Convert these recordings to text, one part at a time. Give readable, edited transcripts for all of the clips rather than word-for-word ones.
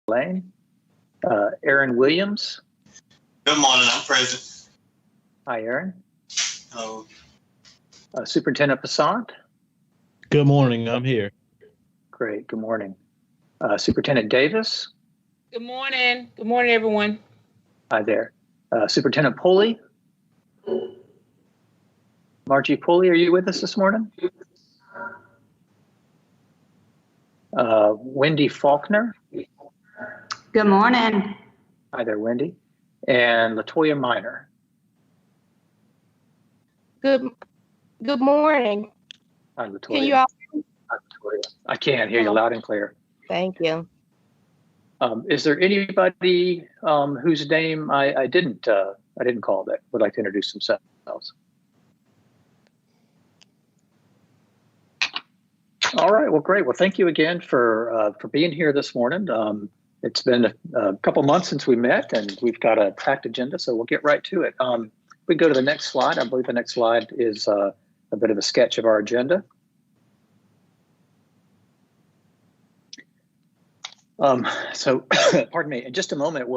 Lane. Aaron Williams. Good morning, I'm present. Hi, Aaron. Hello. Superintendent Passant. Good morning, I'm here. Great, good morning. Superintendent Davis. Good morning. Good morning, everyone. Hi there. Superintendent Pulley. Margie Pulley, are you with us this morning? Wendy Faulkner. Good morning. Hi there, Wendy. And Latoya Minor. Good morning. Hi, Latoya. Can you all? Hi, Latoya. I can hear you loud and clear. Thank you. Is there anybody whose name I didn't call that would like to introduce themselves? All right. Well, great. Well, thank you again for being here this morning. It's been a couple months since we met, and we've got a packed agenda, so we'll get right to it. We go to the next slide. I believe the next slide is a bit of a sketch of our agenda. So, pardon me. In just a moment,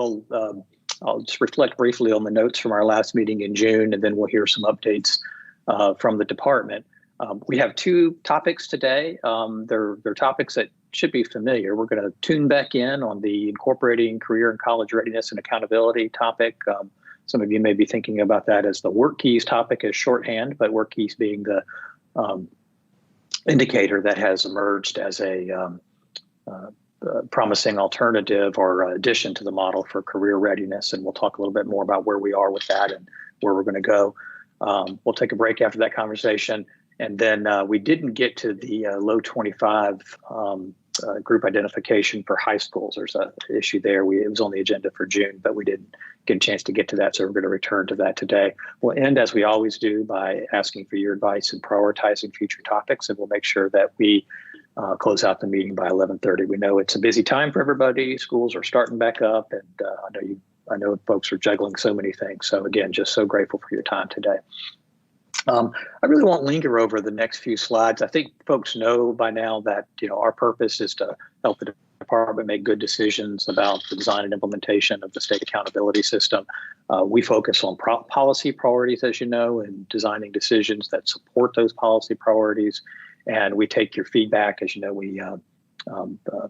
I'll just reflect briefly on the notes from our last meeting in June, and then we'll hear some updates from the department. We have two topics today. They're topics that should be familiar. We're going to tune back in on the incorporating career and college readiness and accountability topic. Some of you may be thinking about that as the work keys topic as shorthand, but work keys being the indicator that has emerged as a promising alternative or addition to the model for career readiness. And we'll talk a little bit more about where we are with that and where we're going to go. We'll take a break after that conversation. And then we didn't get to the low 25 group identification for high schools. There's an issue there. It was on the agenda for June, but we didn't get a chance to get to that. So we're going to return to that today. We'll end, as we always do, by asking for your advice and prioritizing future topics. And we'll make sure that we close out the meeting by 11:30. We know it's a busy time for everybody. Schools are starting back up. And I know folks are juggling so many things. So again, just so grateful for your time today. I really won't linger over the next few slides. I think folks know by now that our purpose is to help the department make good decisions about the design and implementation of the state accountability system. We focus on policy priorities, as you know, and designing decisions that support those policy priorities. And we take your feedback. As you know, we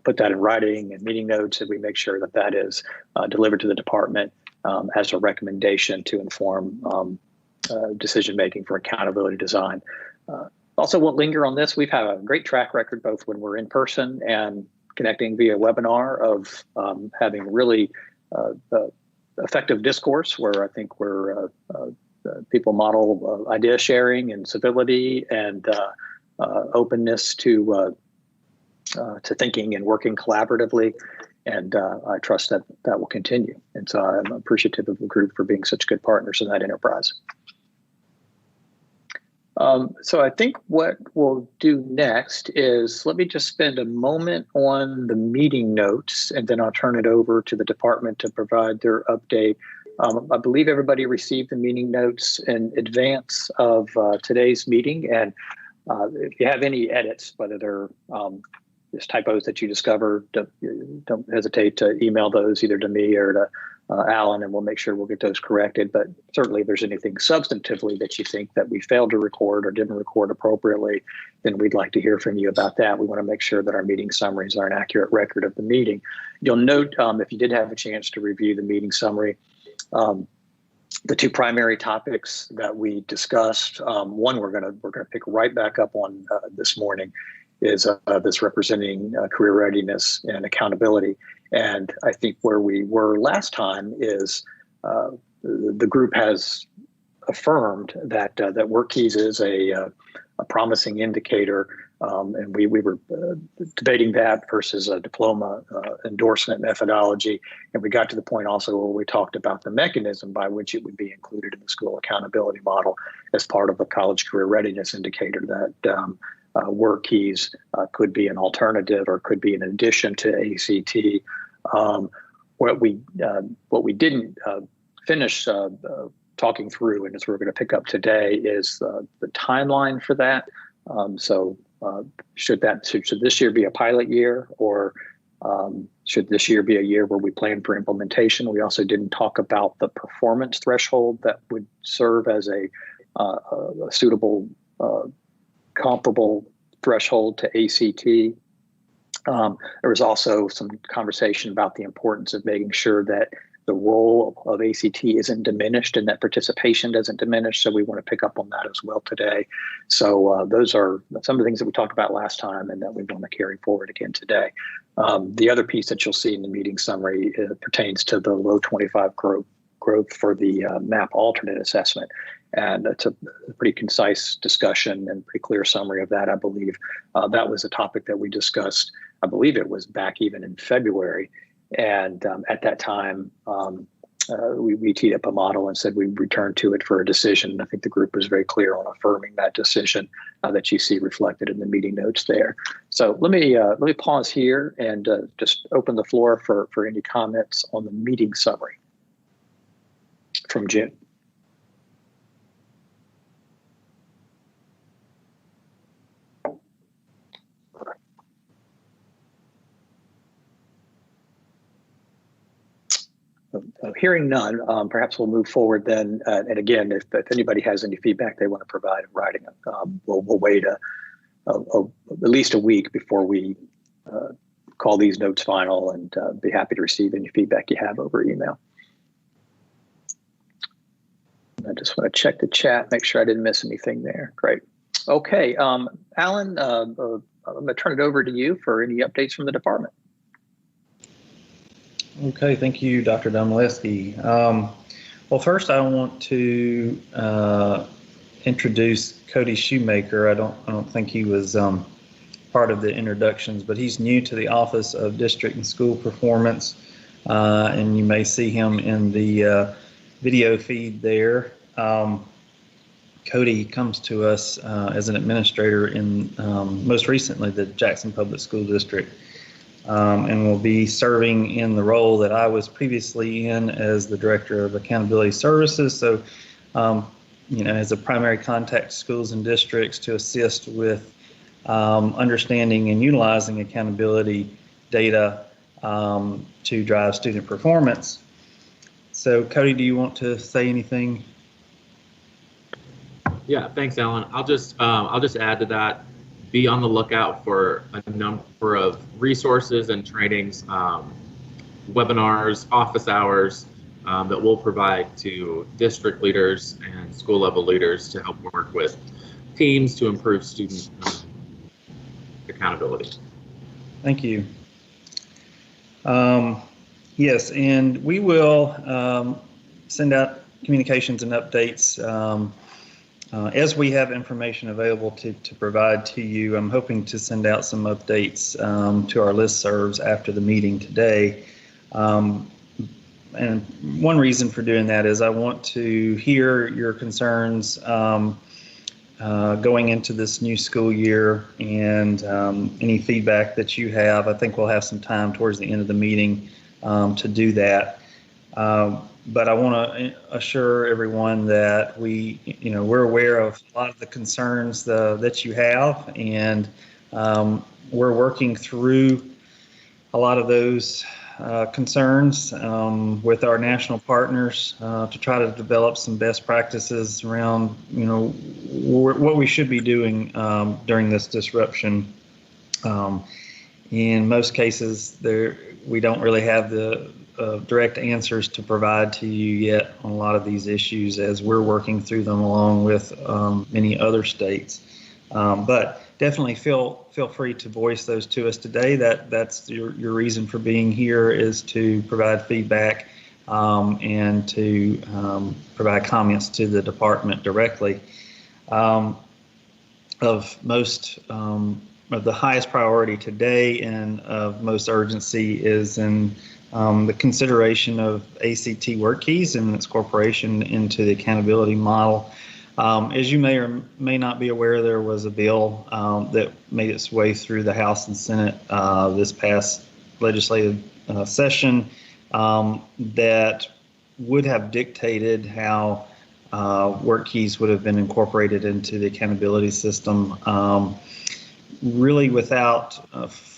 put that in writing and meeting notes, and we make sure that that is delivered to the department as a recommendation to inform decision-making for accountability design. Also won't linger on this. We've had a great track record, both when we're in person and connecting via webinar, of having really effective discourse where I think people model idea sharing and civility and openness to thinking and working collaboratively. And I trust that that will continue. And so I'm appreciative of the group for being such good partners in that enterprise. So I think what we'll do next is let me just spend a moment on the meeting notes, and then I'll turn it over to the department to provide their update. I believe everybody received the meeting notes in advance of today's meeting. And if you have any edits, whether they're just typos that you discover, don't hesitate to email those either to me or to Alan, and we'll make sure we'll get those corrected. But certainly if there's anything substantively that you think that we failed to record or didn't record appropriately, then we'd like to hear from you about that. We want to make sure that our meeting summaries are an accurate record of the meeting. You'll note, if you did have a chance to review the meeting summary, the two primary topics that we discussed, one we're gonna pick right back up on this morning, is this representing career readiness and accountability. And I think where we were last time is the group has affirmed that that work keys is a promising indicator, and we were debating that versus a diploma endorsement methodology. And we got to the point also where we talked about the mechanism by which it would be included in the school accountability model as part of a college career readiness indicator, that work keys could be an alternative or could be an addition to ACT. What we didn't finish talking through, and as we're going to pick up today, is the timeline for that. So should this year be a pilot year, or Should this year be a year where we plan for implementation? We also didn't talk about the performance threshold that would serve as a suitable, comparable threshold to ACT. There was also some conversation about the importance of making sure that the role of ACT isn't diminished and that participation doesn't diminish. So we want to pick up on that as well today. So those are some of the things that we talked about last time and that we want to carry forward again today. The other piece that you'll see in the meeting summary pertains to the low 25 growth for the MAP alternate assessment. And it's a pretty concise discussion and pretty clear summary of that, I believe. That was a topic that we discussed, I believe it was back even in February. And at that time, we teed up a model and said we'd return to it for a decision. I think the group was very clear on affirming that decision that you see reflected in the meeting notes there. So let me pause here and just open the floor for any comments on the meeting summary from June. Hearing none, perhaps we'll move forward then. And again, if anybody has any feedback they want to provide in writing, we'll wait at least a week before we call these notes final, and be happy to receive any feedback you have over email. I just want to check the chat, make sure I didn't miss anything there. Great. Okay, Alan, I'm going to turn it over to you for any updates from the department. Okay, thank you, Dr. Domleski. Well, first I want to introduce Cody Shoemaker. I don't think he was part of the introductions, but he's new to the Office of District and School Performance, and you may see him in the video feed there. Cody comes to us as an administrator in most recently the Jackson Public School District. And will be serving in the role that I was previously in as the Director of Accountability Services. So, as a primary contact to schools and districts to assist with understanding and utilizing accountability data to drive student performance. So, Cody, do you want to say anything? Yeah, thanks, Alan. I'll just add to that. Be on the lookout for a number of resources and trainings, webinars, office hours that we'll provide to district leaders and school level leaders to help work with teams to improve student accountability. Thank you. Yes, and we will send out communications and updates as we have information available to provide to you. I'm hoping to send out some updates to our listservs after the meeting today. And one reason for doing that is I want to hear your concerns going into this new school year, and any feedback that you have. I think we'll have some time towards the end of the meeting to do that. But I want to assure everyone that we're aware of a lot of the concerns that you have, and we're working through a lot of those concerns with our national partners to try to develop some best practices around what we should be doing during this disruption. In most cases, we don't really have the direct answers to provide to you yet on a lot of these issues, as we're working through them along with many other states. But definitely feel free to voice those to us today. That's your reason for being here, is to provide feedback and to provide comments to the department directly. Of the highest priority today and of most urgency is in the consideration of ACT work keys and its incorporation into the accountability model. As you may or may not be aware, there was a bill that made its way through the House and Senate this past legislative session that would have dictated how work keys would have been incorporated into the accountability system, really without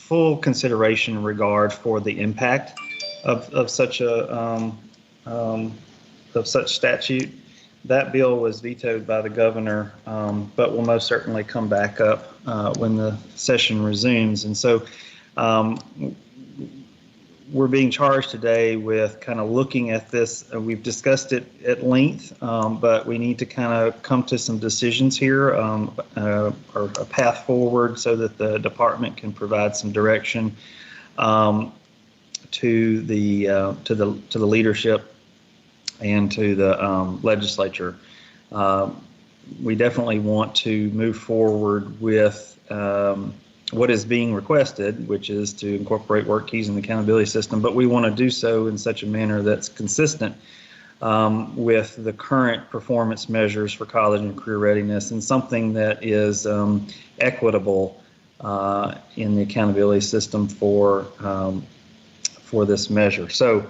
full consideration and regard for the impact of such a of such statute. That bill was vetoed by the governor, but will most certainly come back up when the session resumes. And so we're being charged today with kind of looking at this. We've discussed it at length, but we need to kind of come to some decisions here, or a path forward so that the department can provide some direction to the leadership and to the legislature. We definitely want to move forward with what is being requested, which is to incorporate work keys in the accountability system, but we want to do so in such a manner that's consistent with the current performance measures for college and career readiness, and something that is equitable in the accountability system for this measure. So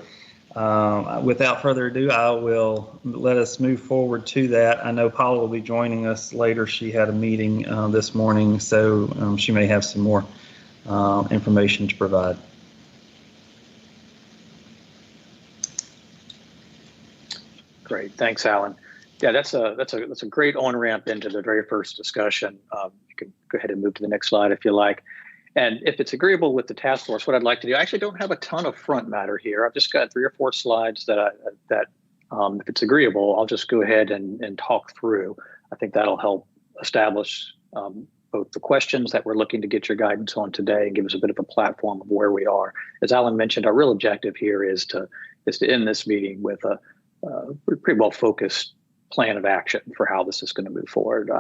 without further ado, I will let us move forward to that. I know Paula will be joining us later. She had a meeting this morning, so she may have some more information to provide. Great, thanks, Alan. Yeah, that's a great on-ramp into the very first discussion. You can go ahead and move to the next slide if you like. And if it's agreeable with the task force, what I'd like to do, I actually don't have a ton of front matter here. I've just got 3 or 4 slides that if it's agreeable, I'll just go ahead and talk through. I think that'll help establish both the questions that we're looking to get your guidance on today and give us a bit of a platform of where we are. As Alan mentioned, our real objective here is to end this meeting with a pretty well focused plan of action for how this is going to move forward.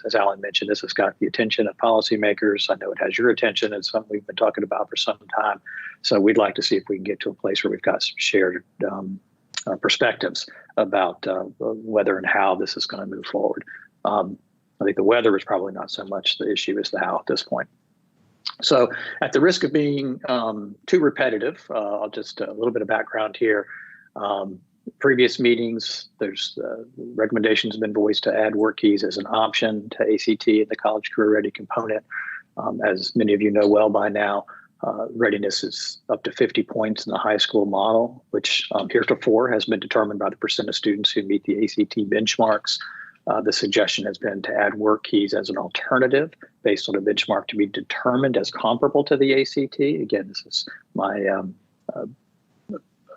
As Alan mentioned, this has got the attention of policymakers. I know it has your attention. It's something we've been talking about for some time. So we'd like to see if we can get to a place where we've got some shared perspectives about whether and how this is going to move forward. I think the whether is probably not so much the issue as the how at this point. So at the risk of being too repetitive, I'll just a little bit of background here. Previous meetings, there's recommendations have been voiced to add work keys as an option to ACT and the college career ready component. As many of you know well by now, readiness is up to 50 points in the high school model, which heretofore has been determined by the percent of students who meet the ACT benchmarks. The suggestion has been to add work keys as an alternative based on a benchmark to be determined as comparable to the ACT. Again, this is my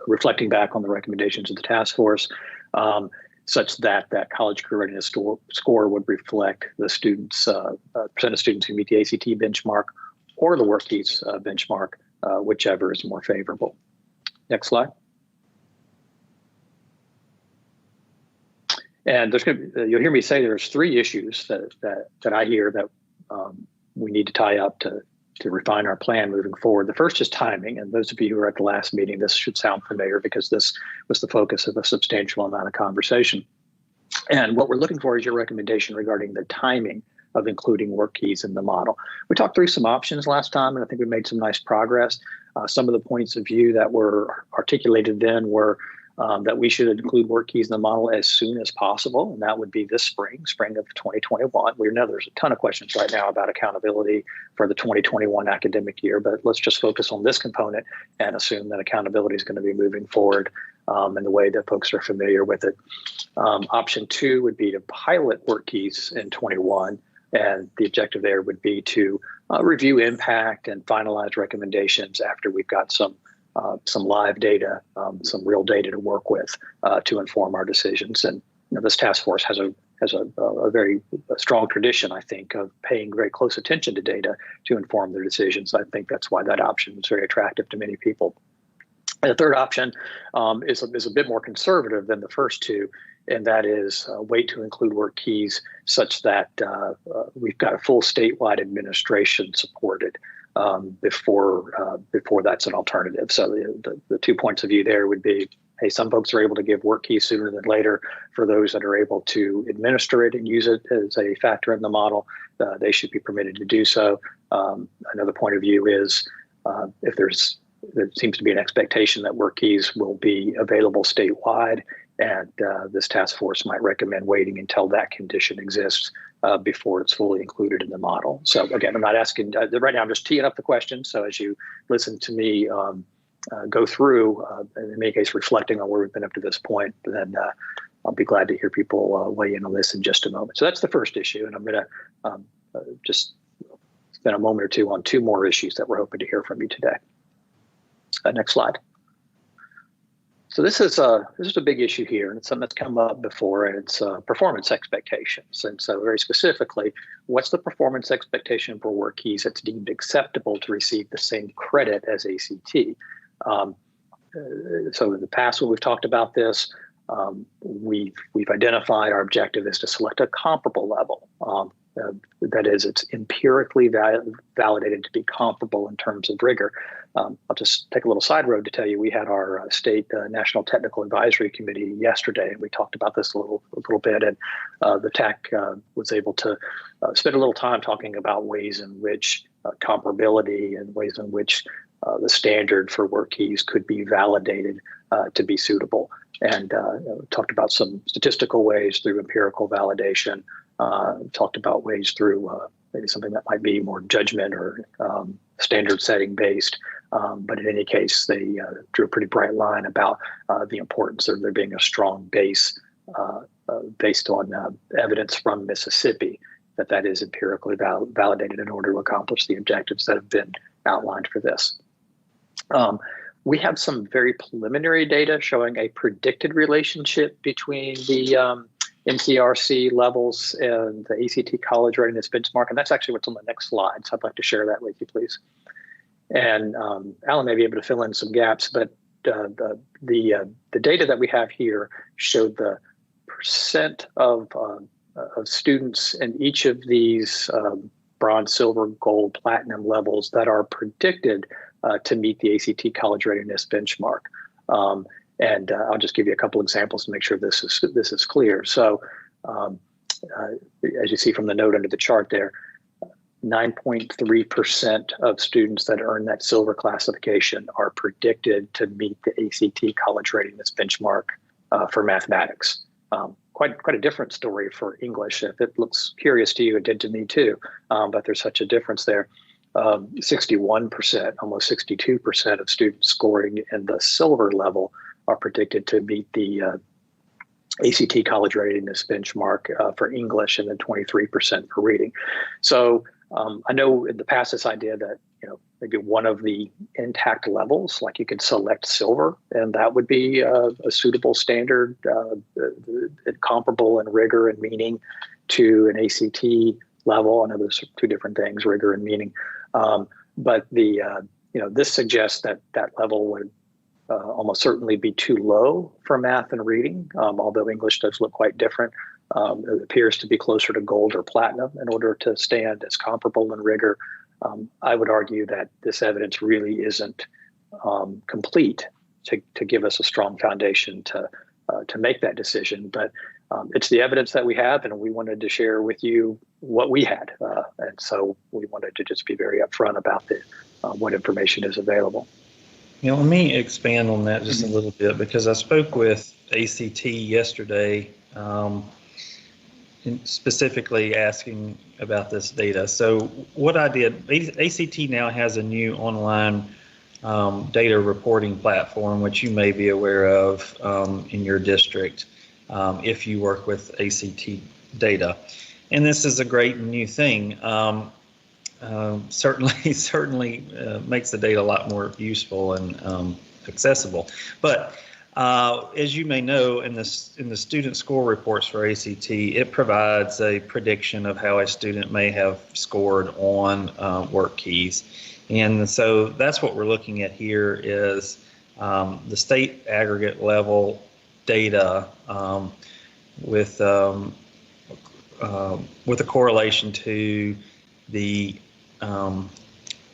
reflecting back on the recommendations of the task force, such that that college career readiness score would reflect the students, percent of students who meet the ACT benchmark or the work keys benchmark, whichever is more favorable. Next slide. And there's going to be, you'll hear me say there's 3 issues that I hear that we need to tie up to refine our plan moving forward. The first is timing, and those of you who were at the last meeting, this should sound familiar because this was the focus of a substantial amount of conversation. And what we're looking for is your recommendation regarding the timing of including work keys in the model. We talked through some options last time, and I think we made some nice progress. Some of the points of view that were articulated then were that we should include work keys in the model as soon as possible, and that would be this spring of 2021. We know there's a ton of questions right now about accountability for the 2021 academic year, but let's just focus on this component and assume that accountability is going to be moving forward in the way that folks are familiar with it. Option 2 would be to pilot work keys in 21, and the objective there would be to review impact and finalize recommendations after we've got some live data, some real data to work with to inform our decisions. And this task force has a very strong tradition, I think, of paying very close attention to data to inform their decisions. I think that's why that option is very attractive to many people. And the third option is a bit more conservative than the first 2, and that is wait to include work keys such that we've got a full statewide administration supported before that's an alternative. So the 2 points of view there would be, hey, some folks are able to give work keys sooner than later. For those that are able to administer it and use it as a factor in the model, they should be permitted to do so. Another point of view is if there seems to be an expectation that work keys will be available statewide and this task force might recommend waiting until that condition exists before it's fully included in the model. So again, I'm not asking, right now I'm just teeing up the question. So as you listen to me go through, in many cases reflecting on where we've been up to this point, then I'll be glad to hear people weigh in on this in just a moment. So that's the first issue, and I'm going to just spend a moment or two on two more issues that we're hoping to hear from you today. Next slide. So this is a big issue here, and it's something that's come up before, and it's performance expectations. And so very specifically, what's the performance expectation for WorkKeys that's deemed acceptable to receive the same credit as ACT? So in the past, when we've talked about this, we've identified our objective is to select a comparable level. That is, it's empirically validated to be comparable in terms of rigor. I'll just take a little side road to tell you, we had our state National Technical Advisory Committee yesterday, and we talked about this a little bit, and the TAC was able to spend a little time talking about ways in which comparability and ways in which the standard for WorkKeys could be validated to be suitable, and talked about some statistical ways through empirical validation, talked about ways through maybe something that might be more judgment or standard setting based. But in any case, they drew a pretty bright line about the importance of there being a strong base based on evidence from Mississippi that is empirically validated in order to accomplish the objectives that have been outlined for this. We have some very preliminary data showing a predicted relationship between the NCRC levels and the ACT college readiness benchmark, and that's actually what's on the next slide. So I'd like to share that with you, please. And Alan may be able to fill in some gaps, but the data that we have here showed the percent of students in each of these bronze, silver, gold, platinum levels that are predicted to meet the ACT college readiness benchmark. And I'll just give you a couple examples to make sure this is clear. So as you see from the note under the chart there, 9.3% of students that earn that silver classification are predicted to meet the ACT college readiness benchmark for mathematics. Quite a different story for English. If it looks curious to you, it did to me too, but there's such a difference there. 61%, almost 62% of students scoring in the silver level are predicted to meet the ACT college readiness benchmark for English, and then 23% for reading. So I know in the past this idea that maybe one of the intact levels, like you could select silver, and that would be a suitable standard, comparable in rigor and meaning to an ACT level. I know there's two different things, rigor and meaning, but this suggests that level would almost certainly be too low for math and reading, although English does look quite different. It appears to be closer to gold or platinum in order to stand as comparable in rigor. I would argue that this evidence really isn't complete to give us a strong foundation to make that decision, but it's the evidence that we have, and we wanted to share with you what we had, and so we wanted to just be very upfront about what information is available. Let me expand on that just a little bit, because I spoke with ACT yesterday, specifically asking about this data. So what I did, ACT now has a new online data reporting platform, which you may be aware of in your district if you work with ACT data. And this is a great new thing. Certainly makes the data a lot more useful and accessible. But as you may know, in the student score reports for ACT, it provides a prediction of how a student may have scored on WorkKeys. And so that's what we're looking at here is the state aggregate level data with a correlation to the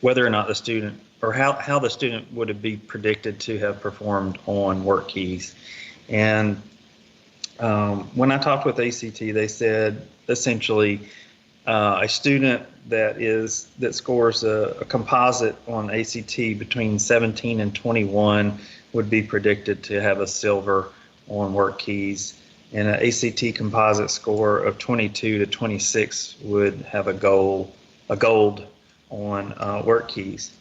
whether or not the student, or how the student would be predicted to have performed on WorkKeys. And when I talked with ACT, they said essentially a student that scores a composite on ACT between 17 and 21 would be predicted to have a silver on work keys, and an ACT composite score of 22 to 26 would have a gold on work keys.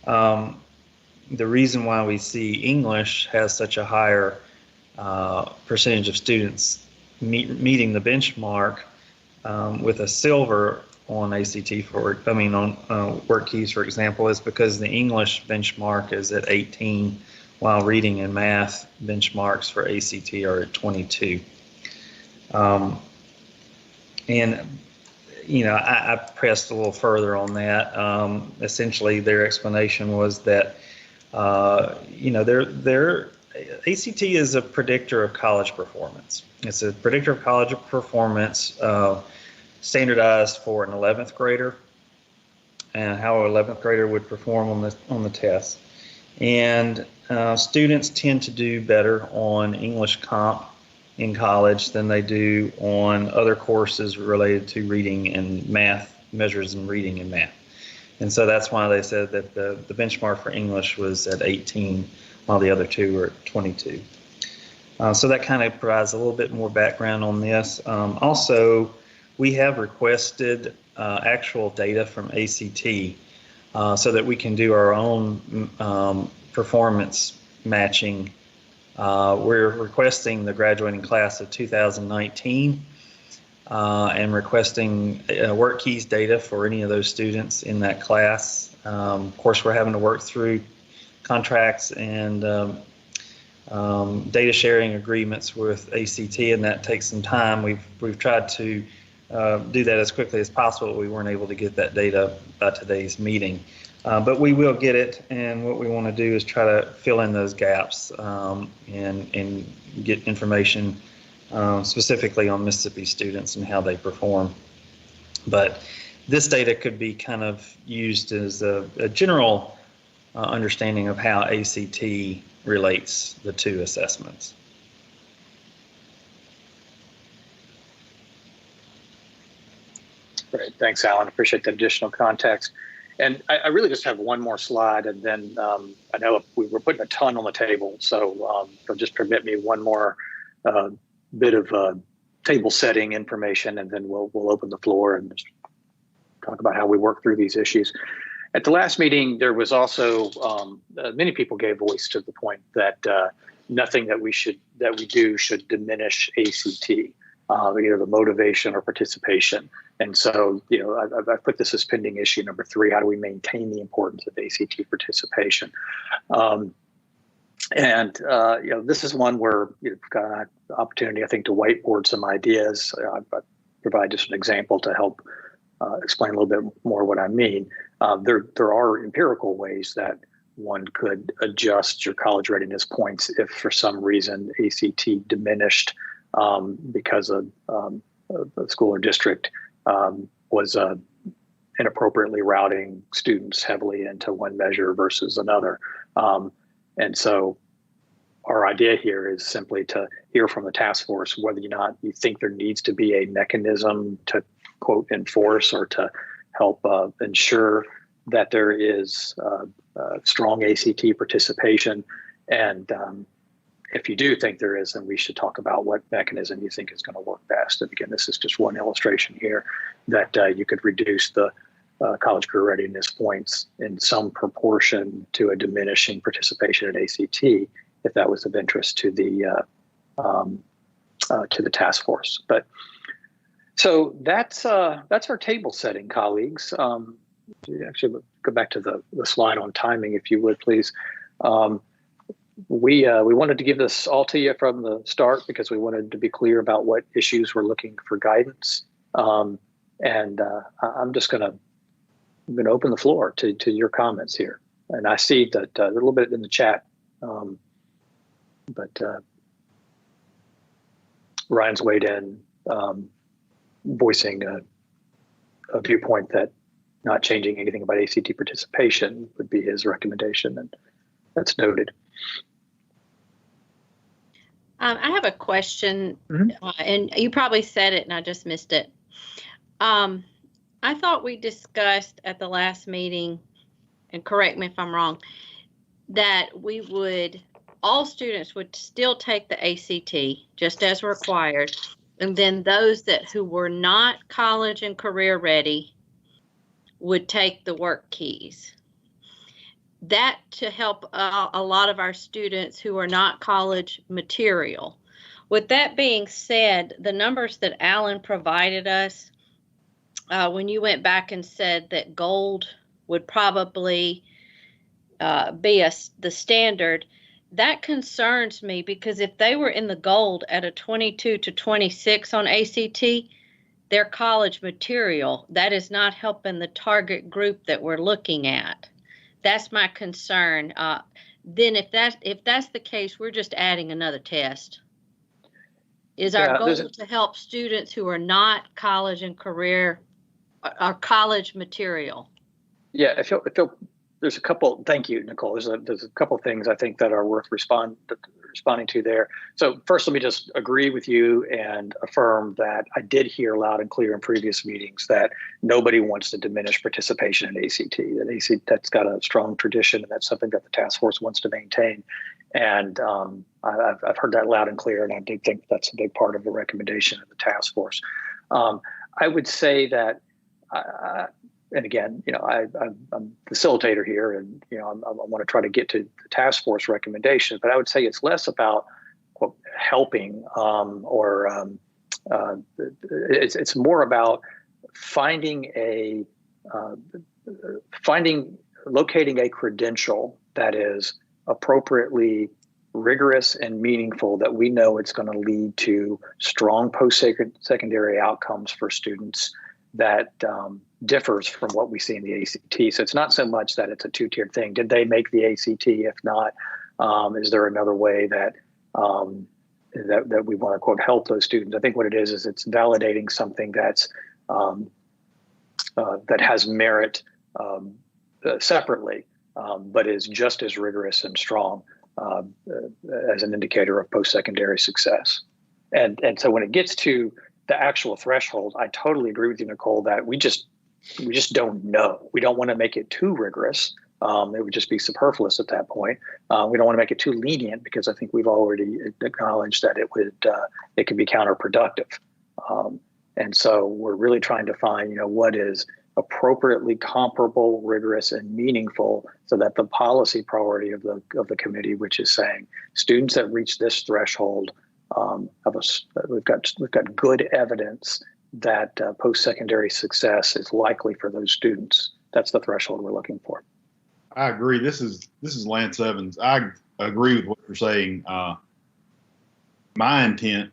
The reason why we see English has such a higher percentage of students meeting the benchmark with a silver on ACT on work keys, for example, is because the English benchmark is at 18, while reading and math benchmarks for ACT are at 22. I pressed a little further on that. Essentially, their explanation was that, their ACT is a predictor of college performance. It's a predictor of college performance standardized for an 11th grader and how an 11th grader would perform on the test. And students tend to do better on English comp in college than they do on other courses related to reading and math, measures in reading and math. And so that's why they said that the benchmark for English was at 18, while the other two were at 22. So that kind of provides a little bit more background on this. Also, we have requested actual data from ACT so that we can do our own performance matching. We're requesting the graduating class of 2019 and requesting work keys data for any of those students in that class. Of course, we're having to work through contracts and data sharing agreements with ACT, and that takes some time. We've tried to do that as quickly as possible. We weren't able to get that data by today's meeting, but we will get it. And what we want to do is try to fill in those gaps and get information specifically on Mississippi students and how they perform. But this data could be kind of used as a general understanding of how ACT relates the two assessments. Great, thanks, Alan. Appreciate the additional context. And I really just have one more slide, and then I know we were putting a ton on the table, so just permit me one more bit of table setting information, and then we'll open the floor and just talk about how we work through these issues. At the last meeting, there was also many people gave voice to the point that nothing that we do should diminish ACT, either the motivation or participation. And so, I've put this as pending issue number 3. How do we maintain the importance of ACT participation? This is one where you've got an opportunity, I think, to whiteboard some ideas. I provide just an example to help explain a little bit more what I mean. There are empirical ways that one could adjust your college readiness points if for some reason ACT diminished because a school or district was inappropriately routing students heavily into one measure versus another. And so our idea here is simply to hear from the task force whether or not you think there needs to be a mechanism to, quote, enforce or to help ensure that there is strong ACT participation. And if you do think there is, then we should talk about what mechanism you think is going to work best. And again, this is just one illustration here that you could reduce the college career readiness points in some proportion to a diminishing participation at ACT, if that was of interest to the task force. But so that's our table setting, colleagues. Actually, go back to the slide on timing, if you would, please. We wanted to give this all to you from the start because we wanted to be clear about what issues we're looking for guidance. I'm just going to open the floor to your comments here. And I see that a little bit in the chat, but Ryan's weighed in, voicing a viewpoint that not changing anything about ACT participation would be his recommendation, and that's noted. I have a question, and you probably said it and I just missed it. I thought we discussed at the last meeting, and correct me if I'm wrong, that we would all students would still take the ACT just as required. And then those who were not college and career ready would take the work keys. That to help a lot of our students who are not college material. With that being said, the numbers that Alan provided us, when you went back and said that gold would probably be the standard, that concerns me, because if they were in the gold at a 22 to 26 on ACT, they're college material. That is not helping the target group that we're looking at. That's my concern. Then if that's the case, we're just adding another test. Is our goal to help students who are not college and career or college material? Yeah, I feel there's a couple. Thank you, Nicole. There's a couple things I think that are worth responding to there. So first, let me just agree with you and affirm that I did hear loud and clear in previous meetings that nobody wants to diminish participation in ACT. That's got a strong tradition, and that's something that the task force wants to maintain. And I've heard that loud and clear, and I do think that's a big part of the recommendation of the task force. I would say that. And again, I'm facilitator here, and I want to try to get to the task force recommendations. But I would say it's less about quote, helping, it's more about locating a credential that is appropriately rigorous and meaningful, that we know it's going to lead to strong post-secondary outcomes for students that differs from what we see in the ACT. So it's not so much that it's a two-tiered thing. Did they make the ACT? If not, is there another way that that we want to quote help those students? I think what it is it's validating something that's that has merit separately, but is just as rigorous and strong as an indicator of post-secondary success. And so when it gets to the actual threshold, I totally agree with you, Nicole, that we just don't know. We don't want to make it too rigorous. It would just be superfluous at that point. We don't want to make it too lenient, because I think we've already acknowledged that it could be counterproductive. And so we're really trying to find, what is appropriately comparable, rigorous, and meaningful, so that the policy priority of the committee, which is saying students that reach this threshold, we've got good evidence that post-secondary success is likely for those students. That's the threshold we're looking for. I agree. This is Lance Evans. I agree with what you're saying. My intent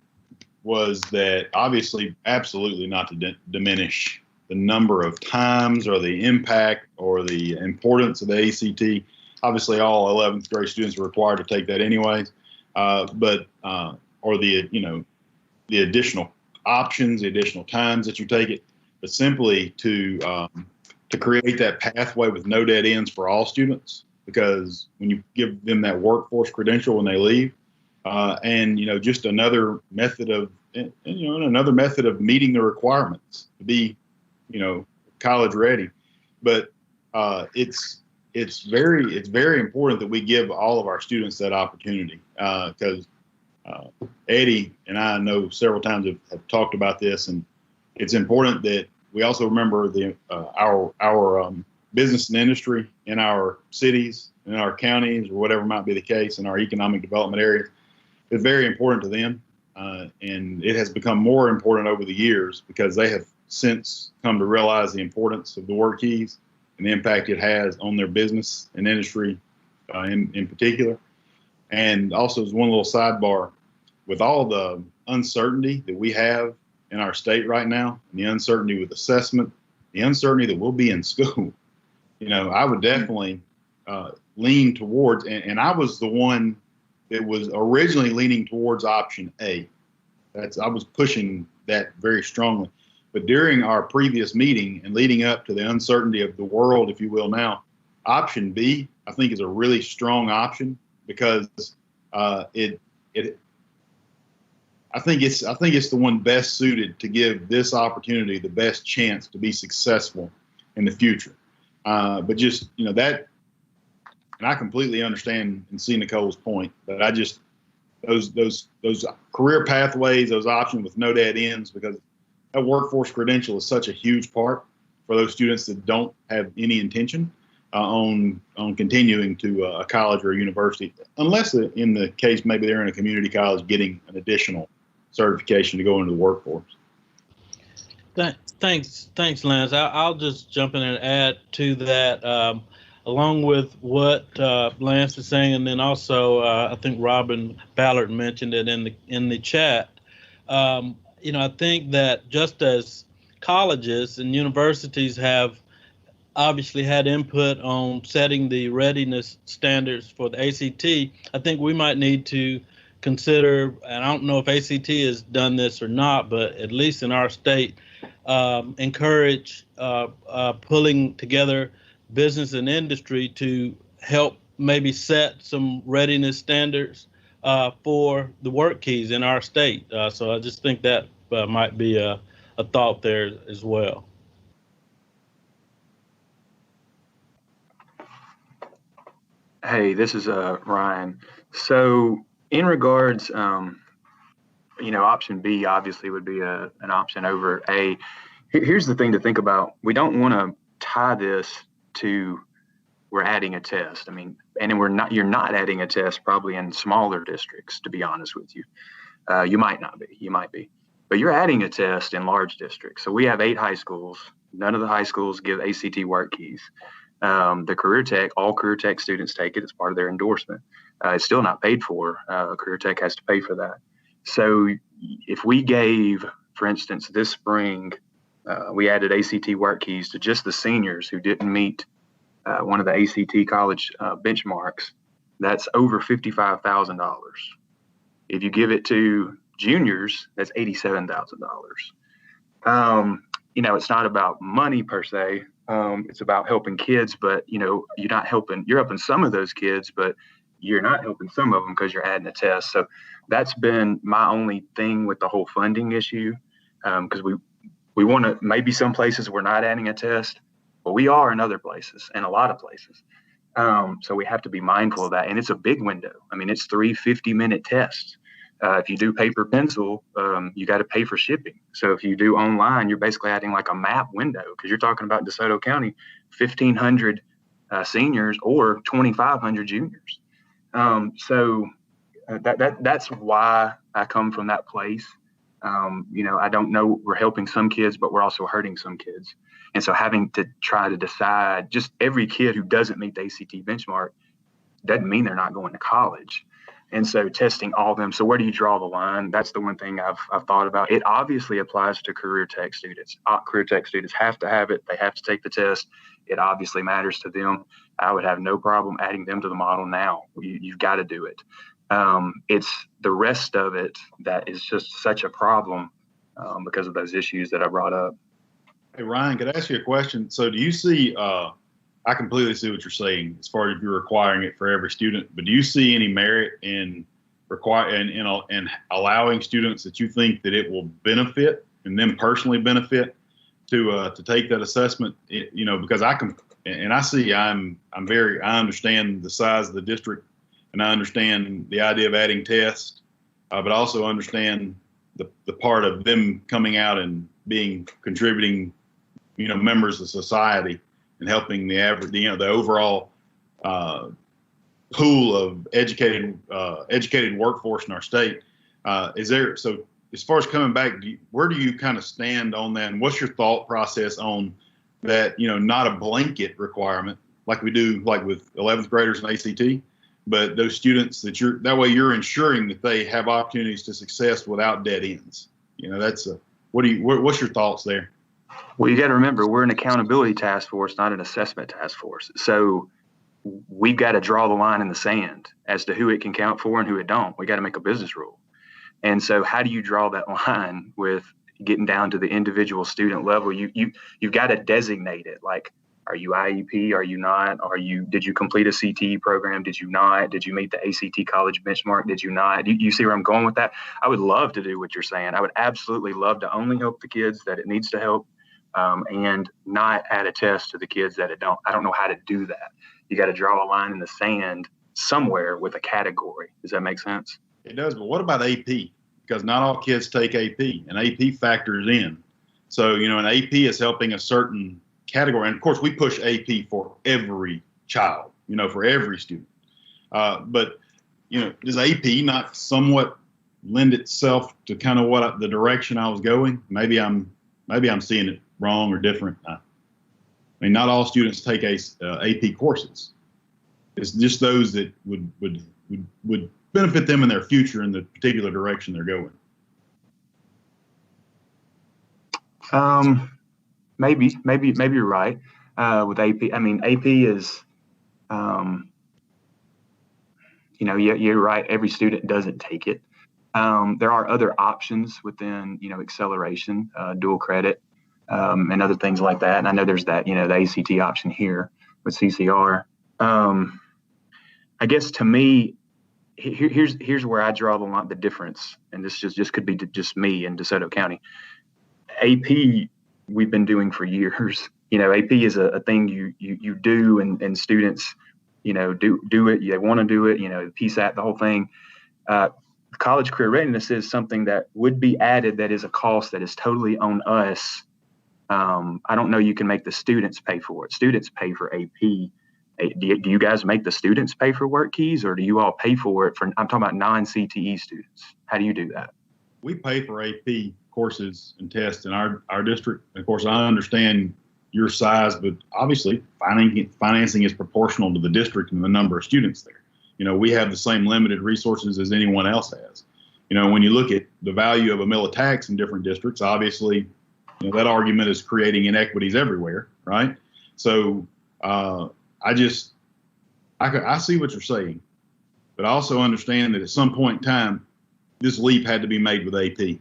was that obviously absolutely not to diminish the number of times or the impact or the importance of the ACT. Obviously, all 11th grade students are required to take that anyways, or the additional options, the additional times that you take it, but simply to create that pathway with no dead ends for all students, because when you give them that workforce credential when they leave, and just another method of meeting the requirements to be college ready. But it's very important that we give all of our students that opportunity, because Eddie and I know several times have talked about this, and it's important that we also remember our business and industry in our cities, in our counties, or whatever might be the case, in our economic development areas. It's very important to them, and it has become more important over the years, because they have since come to realize the importance of the work keys and the impact it has on their business and industry in particular. And also, as one little sidebar, with all the uncertainty that we have in our state right now, and the uncertainty with assessment, the uncertainty that we'll be in school, I would definitely lean towards, and I was the one that was originally leaning towards option A. I was pushing that very strongly. But during our previous meeting and leading up to the uncertainty of the world, if you will, now, option B, I think, is a really strong option, because I think it's the one best suited to give this opportunity the best chance to be successful in the future. But just that and I completely understand and see Nicole's point, but I just, those career pathways, those options with no dead ends, because that workforce credential is such a huge part for those students that don't have any intention on continuing to a college or a university, unless in the case maybe they're in a community college getting an additional certification to go into the workforce. Thanks, Lance. I'll just jump in and add to that, along with what Lance is saying, and then also I think Robin Ballard mentioned it in the chat. I think that just as colleges and universities have obviously had input on setting the readiness standards for the ACT, I think we might need to consider, and I don't know if ACT has done this or not, but at least in our state, encourage pulling together business and industry to help maybe set some readiness standards for the work keys in our state. So I just think that might be a thought there as well. Hey, this is Ryan. So in regards, option B obviously would be an option over A. Here's the thing to think about. We don't want to tie this to we're adding a test. I mean, and you're not adding a test probably in smaller districts, to be honest with you. You might not be, you might be, but you're adding a test in large districts. So we have 8 high schools. None of the high schools give ACT work keys. The career tech, all career tech students take it as part of their endorsement. It's still not paid for. Career tech has to pay for that. So if we gave, for instance, this spring, we added ACT work keys to just the seniors who didn't meet one of the ACT college benchmarks, that's over $55,000. If you give it to juniors, that's $87,000. It's not about money per se. It's about helping kids, but you're helping some of those kids, but you're not helping some of them because you're adding a test. So that's been my only thing with the whole funding issue. Because we want to, maybe some places we're not adding a test, but we are in other places and a lot of places. So we have to be mindful of that. And it's a big window. I mean, it's 3 50-minute tests. If you do paper pencil, you got to pay for shipping. So if you do online, you're basically adding like a map window, because you're talking about DeSoto County, 1,500 seniors or 2,500 juniors. That's why I come from that place. I don't know, we're helping some kids, but we're also hurting some kids. And so having to try to decide, just every kid who doesn't meet the ACT benchmark doesn't mean they're not going to college. And so testing all of them. So where do you draw the line? That's the one thing I've thought about. It obviously applies to career tech students. Career tech students have to have it. They have to take the test. It obviously matters to them. I would have no problem adding them to the model now. You've got to do it. It's the rest of it that is just such a problem because of those issues that I brought up. Hey, Ryan, could I ask you a question? So do you see, I completely see what you're saying as far as you're requiring it for every student, but do you see any merit in allowing students that you think that it will benefit and them personally benefit to take that assessment? Because I understand the size of the district, and I understand the idea of adding tests, but also understand the part of them coming out and being contributing, members of society and helping the average, the overall pool of educated workforce in our state. So as far as coming back, where do you kind of stand on that? And what's your thought process on that? Not a blanket requirement like we do, like with 11th graders and ACT, but those students that way you're ensuring that they have opportunities to success without dead ends. What's your thoughts there? Well, you got to remember, we're an accountability task force, not an assessment task force. So we've got to draw the line in the sand as to who it can count for and who it don't. We got to make a business rule. And so how do you draw that line with getting down to the individual student level? You've got to designate it. Like, are you IEP? Are you not? Did you complete a CTE program? Did you not? Did you meet the ACT college benchmark? Did you not? You see where I'm going with that? I would love to do what you're saying. I would absolutely love to only help the kids that it needs to help, and not add a test to the kids that I don't know how to do that. You got to draw a line in the sand somewhere with a category. Does that make sense? It does, but what about AP? Because not all kids take AP, and AP factors in. So, an AP is helping a certain category. And of course, we push AP for every child, for every student. But, does AP not somewhat lend itself to kind of the direction I was going? Maybe I'm seeing it wrong or different. I mean, not all students take AP courses. It's just those that would benefit them in their future in the particular direction they're going. Maybe you're right with AP. I mean, AP is, you're right. Every student doesn't take it. There are other options within, acceleration, dual credit, and other things like that. And I know there's that, the ACT option here with CCR. I guess to me, here's where I draw the difference, and this just could be just me in DeSoto County. AP we've been doing for years. AP is a thing you do, and students, do it. They want to do it. PSAT, the whole thing. College career readiness is something that would be added. That is a cost that is totally on us. I don't know. You can make the students pay for it. Students pay for AP. Do you guys make the students pay for work keys, or do you all pay for it? I'm talking about non-CTE students. How do you do that? We pay for AP courses and tests in our district. Of course, I understand your size, but obviously financing is proportional to the district and the number of students there. We have the same limited resources as anyone else has. When you look at the value of a mill of tax in different districts, obviously, that argument is creating inequities everywhere, right? So I see what you're saying, but I also understand that at some point in time, this leap had to be made with AP.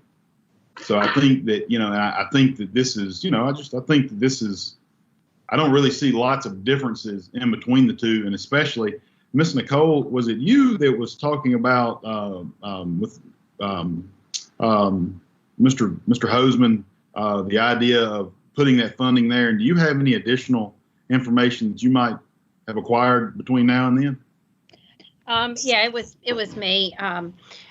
So I think that, I think that this is, I think that this is, I don't really see lots of differences in between the two. And especially, Miss Nicole, was it you that was talking about with Mr. Hoseman, the idea of putting that funding there? And do you have any additional information that you might have acquired between now and then? Yeah, it was me.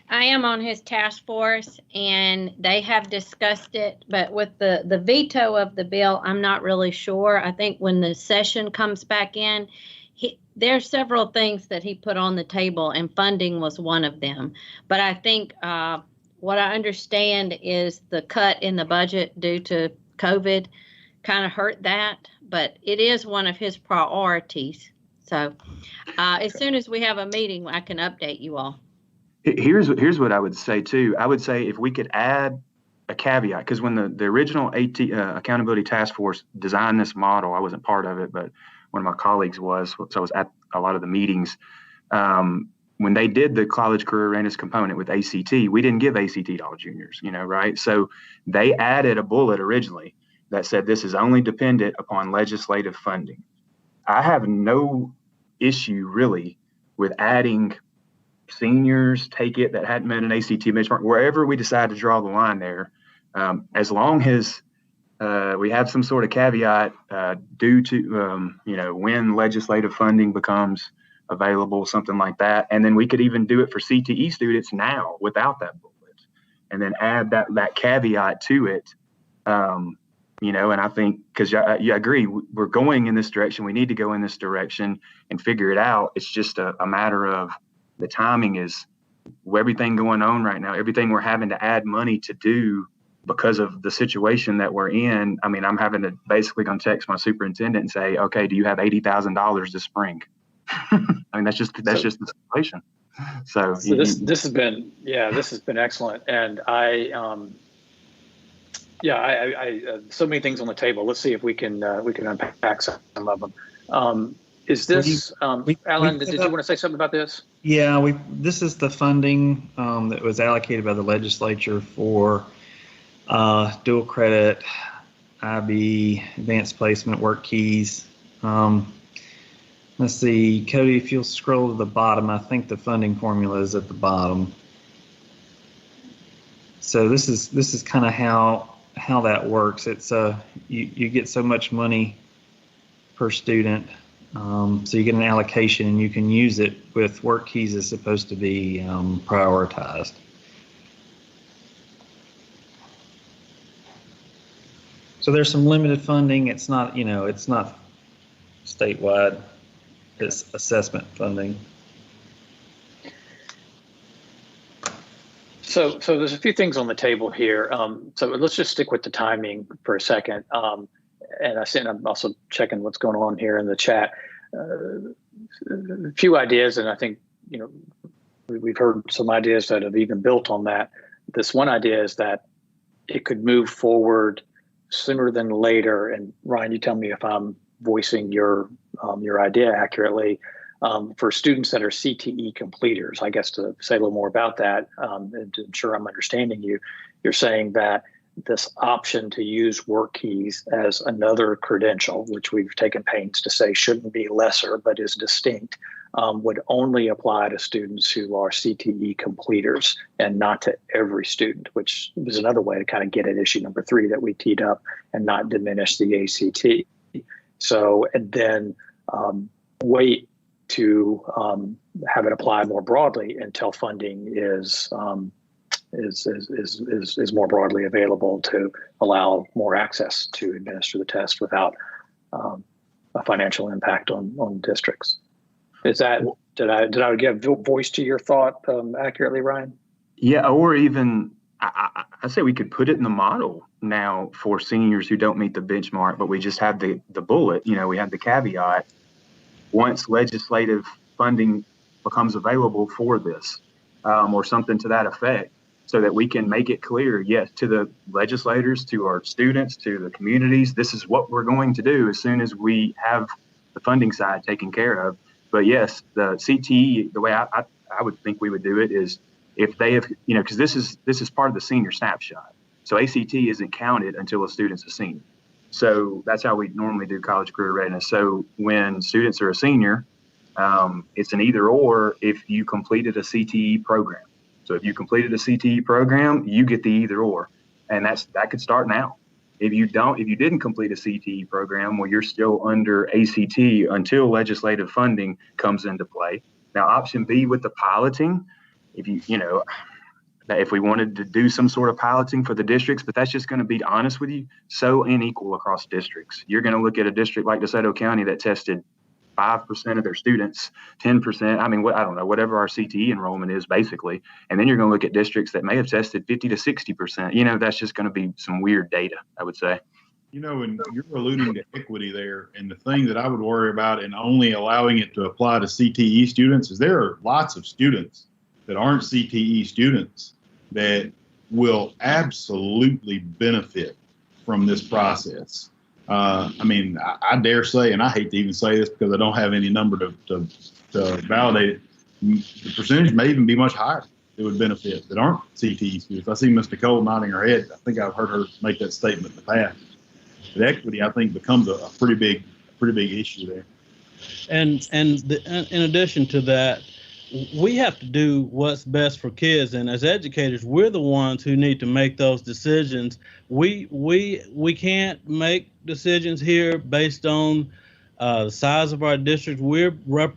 I am on his task force, and they have discussed it, but with the veto of the bill, I'm not really sure. I think when the session comes back in, there's several things that he put on the table, and funding was one of them. But I think what I understand is the cut in the budget due to COVID kind of hurt that, but it is one of his priorities. So as soon as we have a meeting, I can update you all. Here's what I would say too. I would say if we could add a caveat, because when the original Accountability Task Force designed this model, I wasn't part of it, but one of my colleagues was, so I was at a lot of the meetings. When they did the college career readiness component with ACT, we didn't give ACT to all juniors, right? So they added a bullet originally that said this is only dependent upon legislative funding. I have no issue really with adding seniors that hadn't met an ACT benchmark, wherever we decide to draw the line there, as long as we have some sort of caveat due to, when legislative funding becomes available, something like that. And then we could even do it for CTE students now without that bullet, and then add that caveat to it. And I think, because you agree, we're going in this direction. We need to go in this direction and figure it out. It's just a matter of the timing is everything going on right now, everything we're having to add money to do because of the situation that we're in. I mean, I'm having to basically go text my superintendent and say, okay, do you have $80,000 this spring? I mean, that's just the situation. So this has been excellent. And I so many things on the table. Let's see if we can unpack some of them. Is this, Alan, did you want to say something about this? Yeah, this is the funding that was allocated by the legislature for dual credit, IB, advanced placement, work keys. Let's see, Cody, if you'll scroll to the bottom, I think the funding formula is at the bottom. So this is kind of how how that works. It's you get so much money per student, so you get an allocation and you can use it. With work keys is supposed to be prioritized. So there's some limited funding. It's not, it's not statewide. It's assessment funding. So there's a few things on the table here. So let's just stick with the timing for a second. And I'm also checking what's going on here in the chat. A few ideas, and I think, we've heard some ideas that have even built on that. This one idea is that it could move forward sooner than later. And Ryan, you tell me if I'm voicing your idea accurately. For students that are CTE completers, I guess to say a little more about that, and to ensure I'm understanding you, you're saying that this option to use work keys as another credential, which we've taken pains to say shouldn't be lesser but is distinct, would only apply to students who are CTE completers and not to every student, which is another way to kind of get at issue number 3 that we teed up and not diminish the ACT. So, and then wait to have it apply more broadly until funding is more broadly available to allow more access to administer the test without a financial impact on districts. Is that, did I give voice to your thought accurately, Ryan? Yeah, or even I say we could put it in the model now for seniors who don't meet the benchmark, but we just have the bullet. We have the caveat. Once legislative funding becomes available for this, or something to that effect, so that we can make it clear, yes, to the legislators, to our students, to the communities, this is what we're going to do as soon as we have the funding side taken care of. But yes, the CTE, the way I would think we would do it is if they have, because this is part of the senior snapshot. So ACT isn't counted until a student's a senior. So that's how we normally do college career readiness. So when students are a senior, it's an either or if you completed a CTE program. So if you completed a CTE program, you get the either or, and that could start now. If you didn't complete a CTE program, well, you're still under ACT until legislative funding comes into play. Now, option B with the piloting, if we wanted to do some sort of piloting for the districts, but that's just going to be, honest with you, so unequal across districts. You're going to look at a district like DeSoto County that tested 5% of their students, 10%, I don't know, whatever our CTE enrollment is basically. And then you're going to look at districts that may have tested 50 to 60%. That's just going to be some weird data, I would say. And you're alluding to equity there. And the thing that I would worry about in only allowing it to apply to CTE students is there are lots of students that aren't CTE students that will absolutely benefit from this process. I dare say, and I hate to even say this because I don't have any number to validate it, the percentage may even be much higher that would benefit that aren't CTE students. I see Ms. Nicole nodding her head. I think I've heard her make that statement in the past. But equity, I think, becomes a pretty big issue there. And in addition to that, we have to do what's best for kids, and as educators, we're the ones who need to make those decisions. We can't make decisions here based on the size of our district.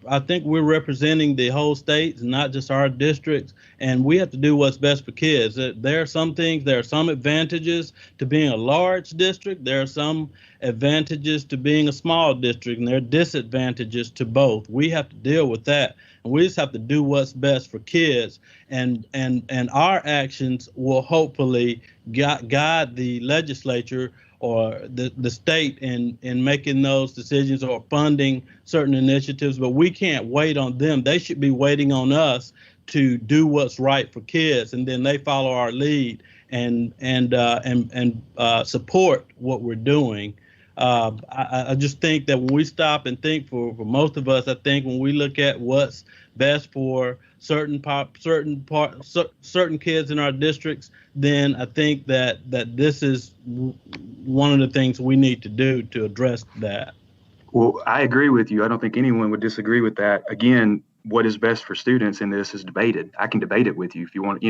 I think we're representing the whole state, not just our districts, and we have to do what's best for kids. There are some advantages to being a large district. There are some advantages to being a small district, and there are disadvantages to both. We have to deal with that. And we just have to do what's best for kids, and our actions will hopefully guide the legislature or the state in making those decisions or funding certain initiatives. But we can't wait on them. They should be waiting on us to do what's right for kids, and then they follow our lead and support what we're doing. I just think that when we stop and think, for most of us, I think when we look at what's best for certain kids in our districts, then I think that this is one of the things we need to do to address that. Well, I agree with you. I don't think anyone would disagree with that. Again, what is best for students in this is debated. I can debate it with you if you want.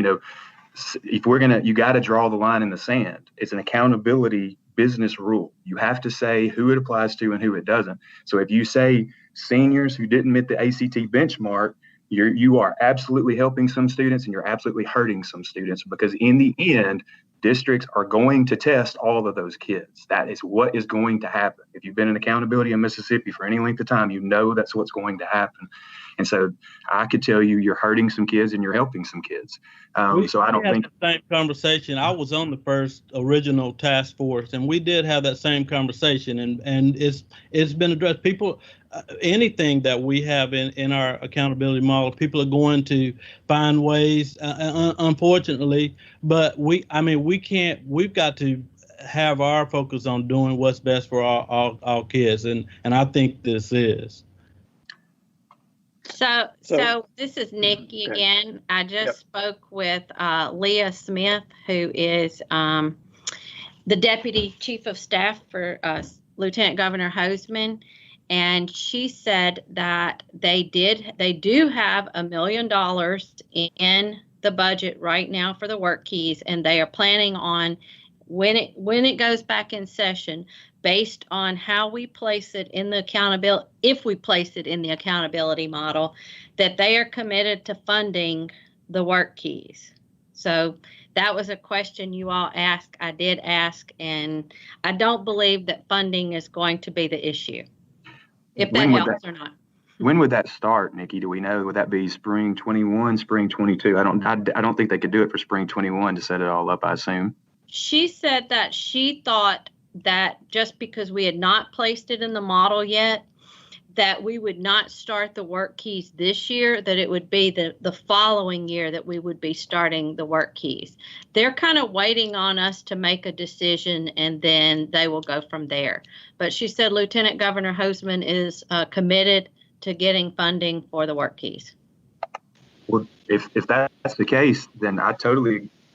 if you got to draw the line in the sand. It's an accountability business rule. You have to say who it applies to and who it doesn't. So if you say seniors who didn't meet the ACT benchmark, you are absolutely helping some students and you're absolutely hurting some students, because in the end, districts are going to test all of those kids. That is what is going to happen. If you've been in accountability in Mississippi for any length of time, you know that's what's going to happen. And so I could tell you you're hurting some kids and you're helping some kids. So I don't think the same conversation. I was on the first original task force, and we did have that same conversation, and it's been addressed. People, anything that we have in our accountability model, people are going to find ways, unfortunately, but we've got to have our focus on doing what's best for our kids, and I think this is. So this is Nikki again. I just spoke with Leah Smith, who is the Deputy Chief of Staff for Lieutenant Governor Hosemann, and she said that they do have $1 million in the budget right now for the work keys, and they are planning on when it goes back in session, based on how we place it in the accountability, if we place it in the accountability model, that they are committed to funding the work keys. So that was a question you all asked. I did ask, and I don't believe that funding is going to be the issue, if that helps or not. When would that start, Nikki? Do we know? Would that be spring 21, spring 22? I don't think they could do it for spring 21 to set it all up, I assume. She said that she thought that just because we had not placed it in the model yet, that we would not start the work keys this year, that it would be the following year that we would be starting the work keys. They're kind of waiting on us to make a decision, and then they will go from there. But she said Lieutenant Governor Hosemann is committed to getting funding for the work keys. Well, if that's the case, then I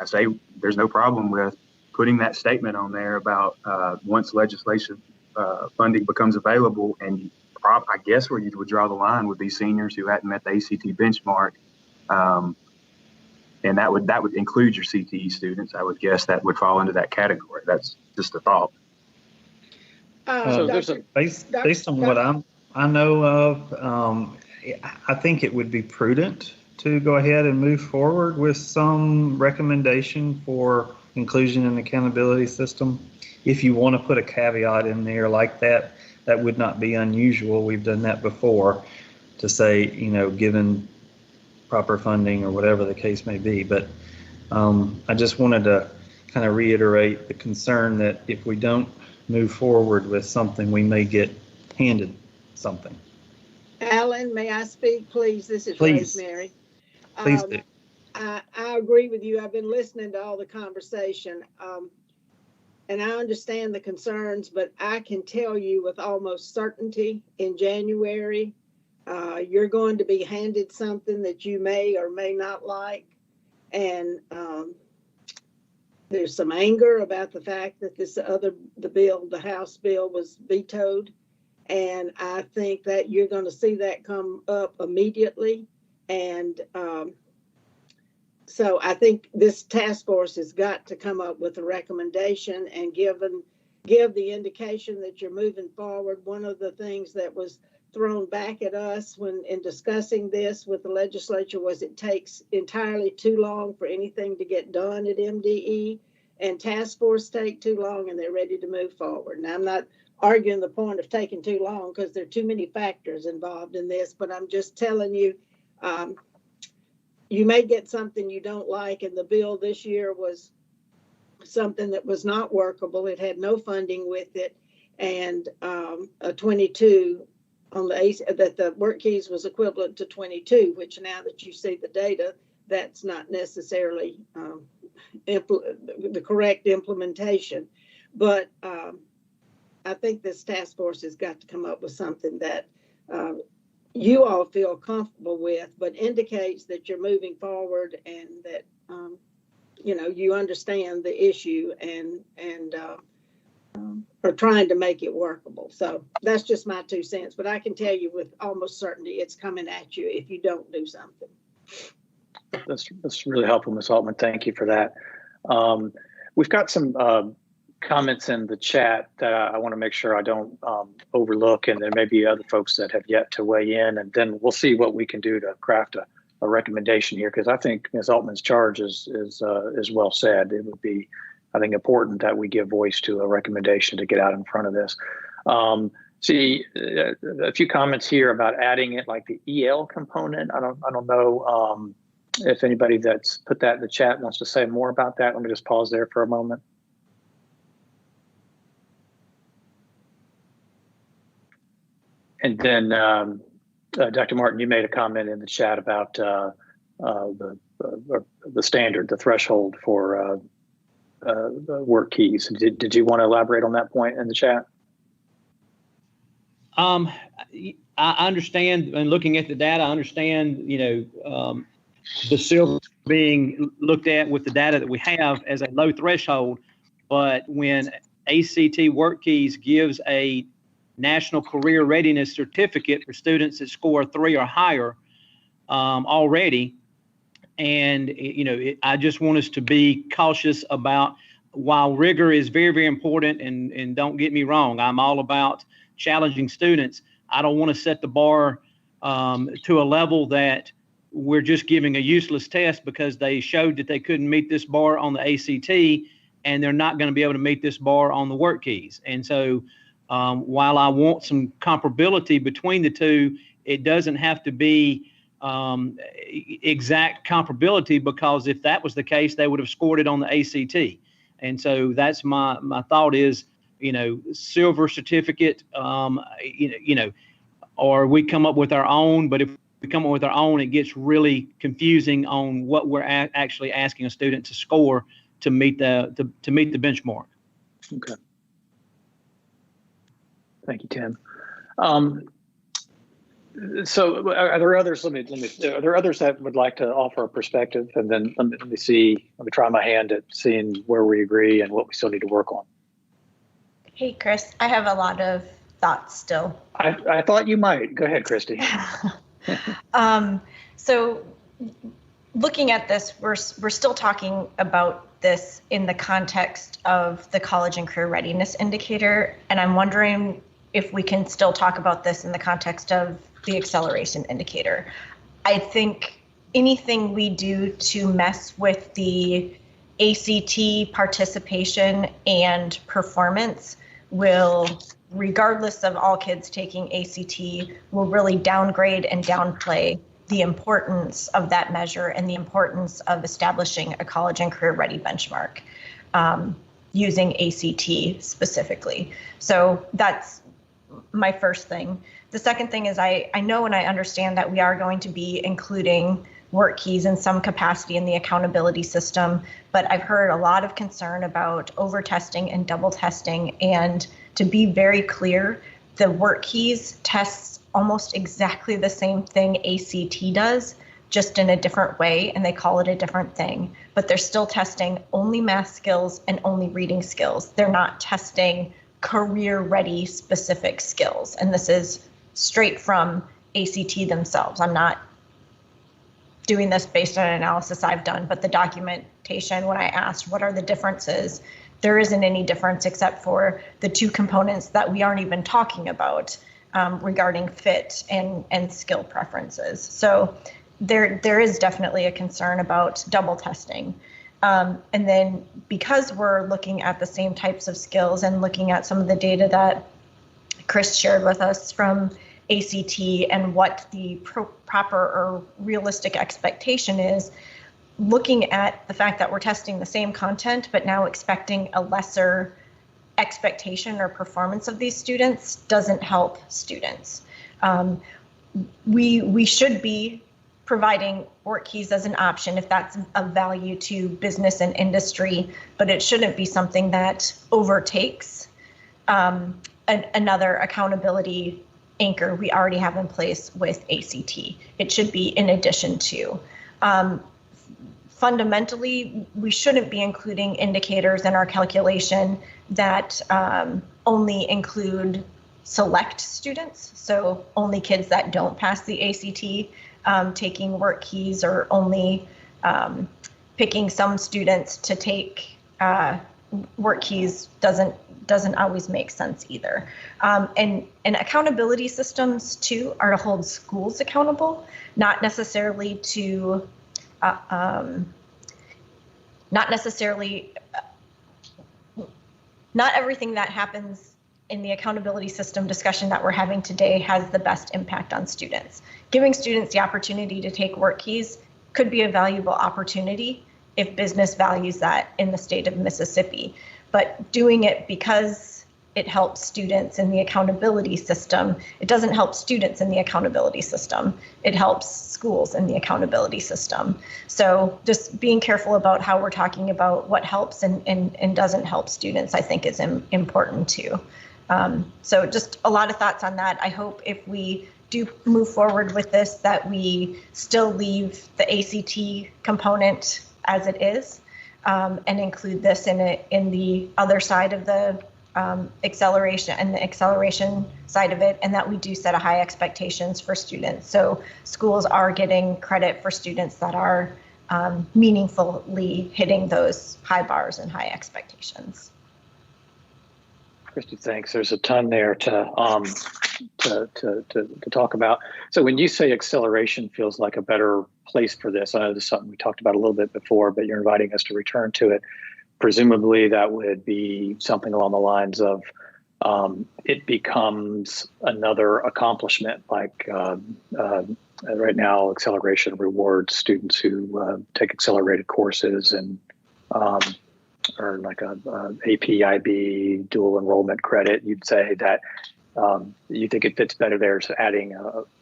say there's no problem with putting that statement on there about once legislation funding becomes available, and I guess where you would draw the line would be seniors who hadn't met the ACT benchmark, and that would include your CTE students. I would guess that would fall into that category. That's just a thought. So there's based on what I know of, I think it would be prudent to go ahead and move forward with some recommendation for inclusion in the accountability system. If you want to put a caveat in there like that, that would not be unusual. We've done that before, to say, given proper funding or whatever the case may be. But I just wanted to kind of reiterate the concern that if we don't move forward with something, we may get handed something. Alan, may I speak, please? This is Rosemary. Please do. I agree with you. I've been listening to all the conversation, and I understand the concerns, but I can tell you with almost certainty in January, you're going to be handed something that you may or may not like. And there's some anger about the fact that the House bill was vetoed. And I think that you're going to see that come up immediately. And so I think this task force has got to come up with a recommendation and give the indication that you're moving forward. One of the things that was thrown back at us when in discussing this with the legislature was it takes entirely too long for anything to get done at MDE, and task force take too long and they're ready to move forward. Now, I'm not arguing the point of taking too long because there are too many factors involved in this, but I'm just telling you, you may get something you don't like, and the bill this year was something that was not workable. It had no funding with it, and a 22 on that the work keys was equivalent to 22, which now that you see the data, that's not necessarily the correct implementation. But I think this task force has got to come up with something that you all feel comfortable with, but indicates that you're moving forward and that you understand the issue and are trying to make it workable. So that's just my 2 cents, but I can tell you with almost certainty it's coming at you if you don't do something. That's really helpful, Ms. Altman. Thank you for that. We've got some comments in the chat that I want to make sure I don't overlook, and there may be other folks that have yet to weigh in, and then we'll see what we can do to craft a recommendation here, because I think Ms. Altman's charge is well said. It would be, I think, important that we give voice to a recommendation to get out in front of this. See a few comments here about adding it like the EL component. I don't know if anybody that's put that in the chat wants to say more about that. Let me just pause there for a moment. And then Dr. Martin, you made a comment in the chat about the standard, the threshold for work keys. Did you want to elaborate on that point in the chat? I understand, and looking at the data, I understand, the silver being looked at with the data that we have as a low threshold, but when ACT Work Keys gives a National Career Readiness Certificate for students that score 3 or higher already, and I just want us to be cautious about, while rigor is very, very important, and don't get me wrong, I'm all about challenging students. I don't want to set the bar to a level that we're just giving a useless test because they showed that they couldn't meet this bar on the ACT, and they're not going to be able to meet this bar on the work keys. And so while I want some comparability between the two, it doesn't have to be exact comparability, because if that was the case, they would have scored it on the ACT. And so that's my thought is, silver certificate, or we come up with our own. But if we come up with our own, it gets really confusing on what we're actually asking a student to score to meet the benchmark. Okay. Thank you, Tim. So are there others? Are there others that would like to offer a perspective? And then let me try my hand at seeing where we agree and what we still need to work on. Hey, Chris, I have a lot of thoughts still. I thought you might. Go ahead, Christy. So looking at this, we're still talking about this in the context of the College and Career Readiness Indicator, and I'm wondering if we can still talk about this in the context of the Acceleration Indicator. I think anything we do to mess with the ACT participation and performance will, regardless of all kids taking ACT, will really downgrade and downplay the importance of that measure and the importance of establishing a college and career ready benchmark using ACT specifically. So that's my first thing. The second thing is I know and I understand that we are going to be including work keys in some capacity in the accountability system, but I've heard a lot of concern about over testing and double testing. And to be very clear, the work keys tests almost exactly the same thing ACT does, just in a different way, and they call it a different thing. But they're still testing only math skills and only reading skills. They're not testing career ready specific skills. And this is straight from ACT themselves. I'm not doing this based on an analysis I've done, but the documentation, when I asked what are the differences, there isn't any difference except for the two components that we aren't even talking about regarding fit and skill preferences. So there is definitely a concern about double testing. And then because we're looking at the same types of skills and looking at some of the data that Chris shared with us from ACT and what the proper or realistic expectation is, looking at the fact that we're testing the same content, but now expecting a lesser expectation or performance of these students doesn't help students. We should be providing work keys as an option if that's of value to business and industry, but it shouldn't be something that overtakes another accountability anchor we already have in place with ACT. It should be in addition to. Fundamentally, we shouldn't be including indicators in our calculation that only include select students, so only kids that don't pass the ACT taking work keys, or only picking some students to take work keys doesn't always make sense either. And accountability systems too are to hold schools accountable, not necessarily to not everything that happens in the accountability system discussion that we're having today has the best impact on students. Giving students the opportunity to take work keys could be a valuable opportunity if business values that in the state of Mississippi. But doing it because it helps students in the accountability system, it doesn't help students in the accountability system. It helps schools in the accountability system. So just being careful about how we're talking about what helps and doesn't help students, I think is important too. So just a lot of thoughts on that. I hope if we do move forward with this, that we still leave the ACT component as it is, and include this in the other side of the acceleration and the acceleration side of it, and that we do set a high expectations for students. So schools are getting credit for students that are meaningfully hitting those high bars and high expectations. Christy, thanks. There's a ton there to talk about. So when you say acceleration feels like a better place for this, I know this is something we talked about a little bit before, but you're inviting us to return to it. Presumably that would be something along the lines of it becomes another accomplishment, like right now acceleration rewards students who take accelerated courses and earn like a AP/IB dual enrollment credit. You'd say that you think it fits better there, so adding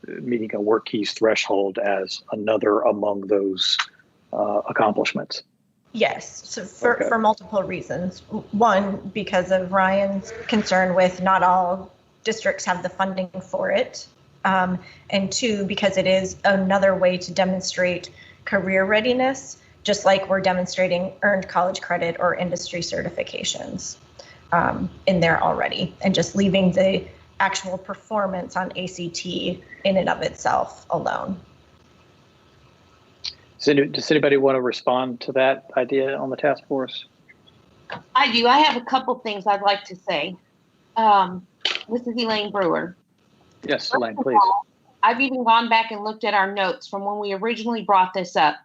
meeting a work keys threshold as another among those accomplishments. Yes, so for multiple reasons. One, because of Ryan's concern with not all districts have the funding for it. And two, because it is another way to demonstrate career readiness, just like we're demonstrating earned college credit or industry certifications in there already, and just leaving the actual performance on ACT in and of itself alone. Does anybody want to respond to that idea on the task force? I do. I have a couple things I'd like to say. This is Elaine Brewer. Yes, Elaine, please. I've even gone back and looked at our notes from when we originally brought this up.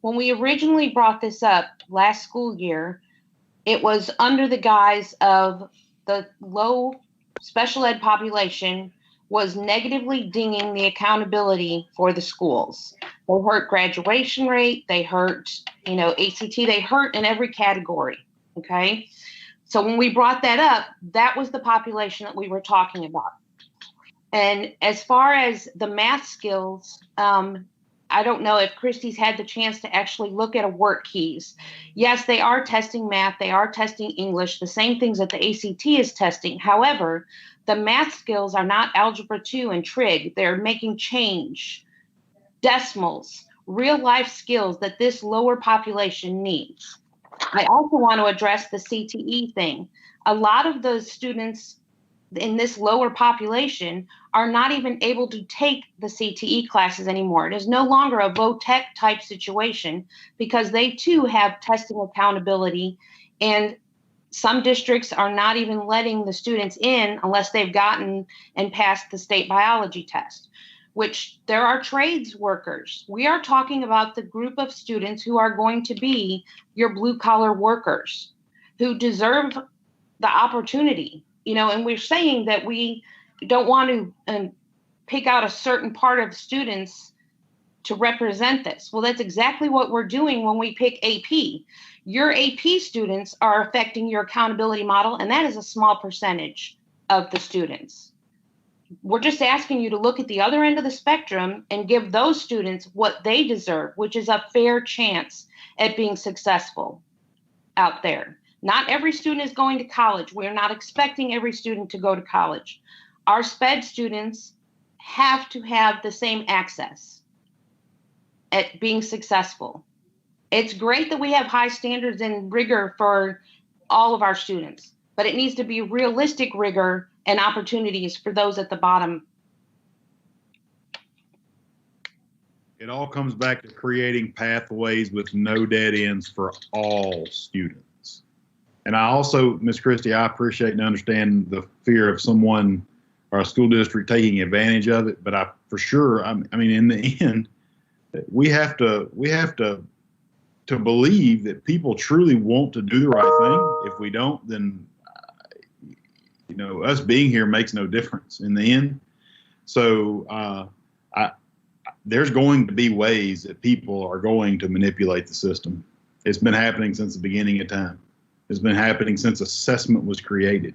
When we originally brought this up last school year, it was under the guise of the low special ed population was negatively dinging the accountability for the schools. They hurt graduation rate, they hurt, ACT, they hurt in every category, okay? So when we brought that up, that was the population that we were talking about. And as far as the math skills, I don't know if Christy's had the chance to actually look at a work keys. Yes, they are testing math, they are testing English, the same things that the ACT is testing. However, the math skills are not Algebra 2 and Trig. They're making change, decimals, real life skills that this lower population needs. I also want to address the CTE thing. A lot of those students in this lower population are not even able to take the CTE classes anymore. It is no longer a VOTEC type situation because they too have testing accountability, and some districts are not even letting the students in unless they've gotten and passed the state biology test, which there are trades workers. We are talking about the group of students who are going to be your blue collar workers who deserve the opportunity, and we're saying that we don't want to pick out a certain part of students to represent this. Well, that's exactly what we're doing when we pick AP. Your AP students are affecting your accountability model, and that is a small percentage of the students. We're just asking you to look at the other end of the spectrum and give those students what they deserve, which is a fair chance at being successful out there. Not every student is going to college. We're not expecting every student to go to college. Our SPED students have to have the same access at being successful. It's great that we have high standards and rigor for all of our students, but it needs to be realistic rigor and opportunities for those at the bottom. it all comes back to creating pathways with no dead ends for all students. And I also, Ms. Christie, I appreciate and understand the fear of someone or a school district taking advantage of it, but for sure, I mean, in the end, we have to believe that people truly want to do the right thing. If we don't, then us being here makes no difference in the end. So there's going to be ways that people are going to manipulate the system. It's been happening since the beginning of time. It's been happening since assessment was created.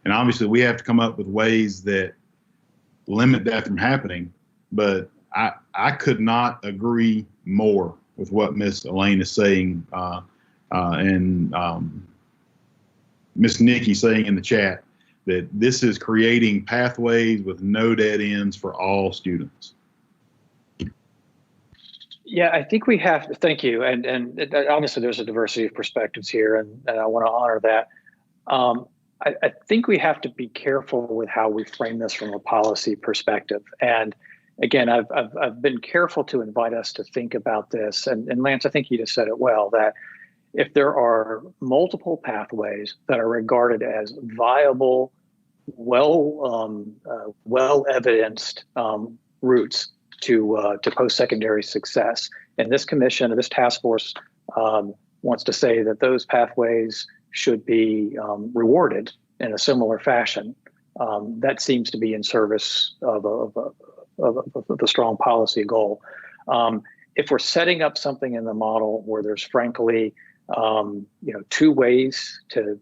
And obviously we have to come up with ways that limit that from happening. But I could not agree more with what Ms. Elaine is saying and Ms. Nikki saying in the chat, that this is creating pathways with no dead ends for all students. Yeah, I think we have to, thank you. And obviously there's a diversity of perspectives here, and I want to honor that. I think we have to be careful with how we frame this from a policy perspective. And again, I've been careful to invite us to think about this. And Lance, I think you just said it well, that if there are multiple pathways that are regarded as viable, well evidenced routes to post-secondary success, and this commission or this task force wants to say that those pathways should be rewarded in a similar fashion, that seems to be in service of a strong policy goal. If we're setting up something in the model where there's frankly two ways to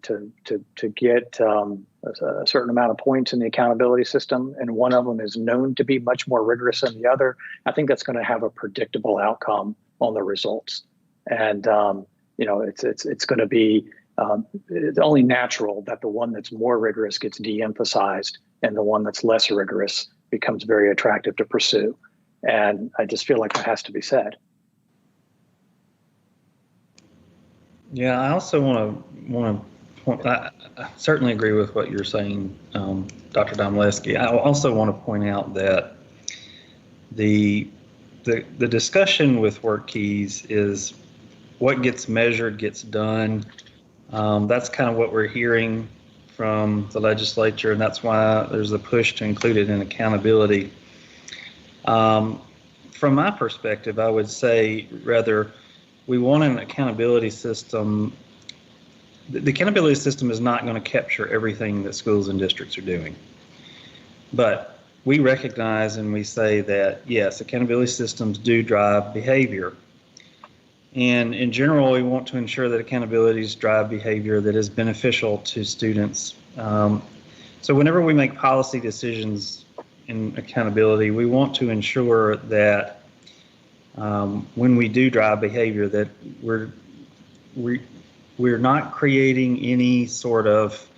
get a certain amount of points in the accountability system, and one of them is known to be much more rigorous than the other, I think that's going to have a predictable outcome on the results. And it's going to be it's only natural that the one that's more rigorous gets de-emphasized and the one that's less rigorous becomes very attractive to pursue. And I just feel like that has to be said. Yeah, I also want to point. I certainly agree with what you're saying, Dr. Domleski. I also want to point out that the discussion with work keys is what gets measured gets done. That's kind of what we're hearing from the legislature, and that's why there's a push to include it in accountability. From my perspective, I would say rather, we want an accountability system. The accountability system is not going to capture everything that schools and districts are doing. But we recognize and we say that, yes, accountability systems do drive behavior. And in general, we want to ensure that accountabilities drive behavior that is beneficial to students. So whenever we make policy decisions in accountability, we want to ensure that when we do drive behavior, that we're not creating any sort of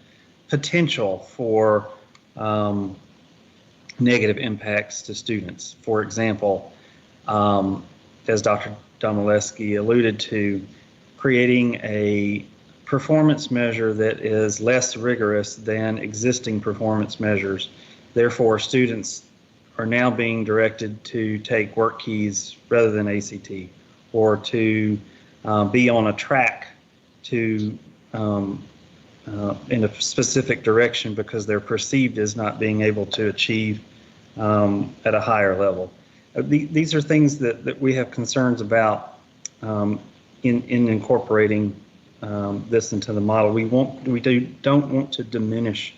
potential for negative impacts to students. For example, as Dr. Domleski alluded to, creating a performance measure that is less rigorous than existing performance measures. Therefore, students are now being directed to take work keys rather than ACT, or to be on a track to in a specific direction because they're perceived as not being able to achieve at a higher level. These are things that we have concerns about in incorporating this into the model. We don't want to diminish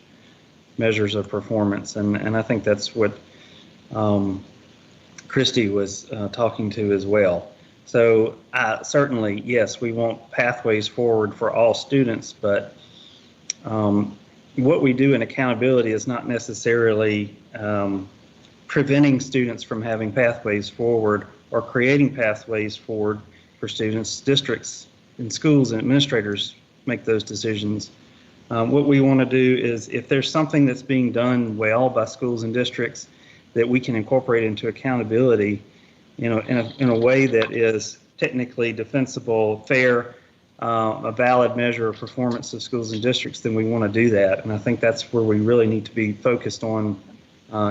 measures of performance, and I think that's what Christy was talking to as well. So certainly, yes, we want pathways forward for all students, but what we do in accountability is not necessarily preventing students from having pathways forward or creating pathways forward for students. Districts and schools and administrators make those decisions. What we want to do is, if there's something that's being done well by schools and districts that we can incorporate into accountability, in a way that is technically defensible, fair, a valid measure of performance of schools and districts, then we want to do that. And I think that's where we really need to be focused on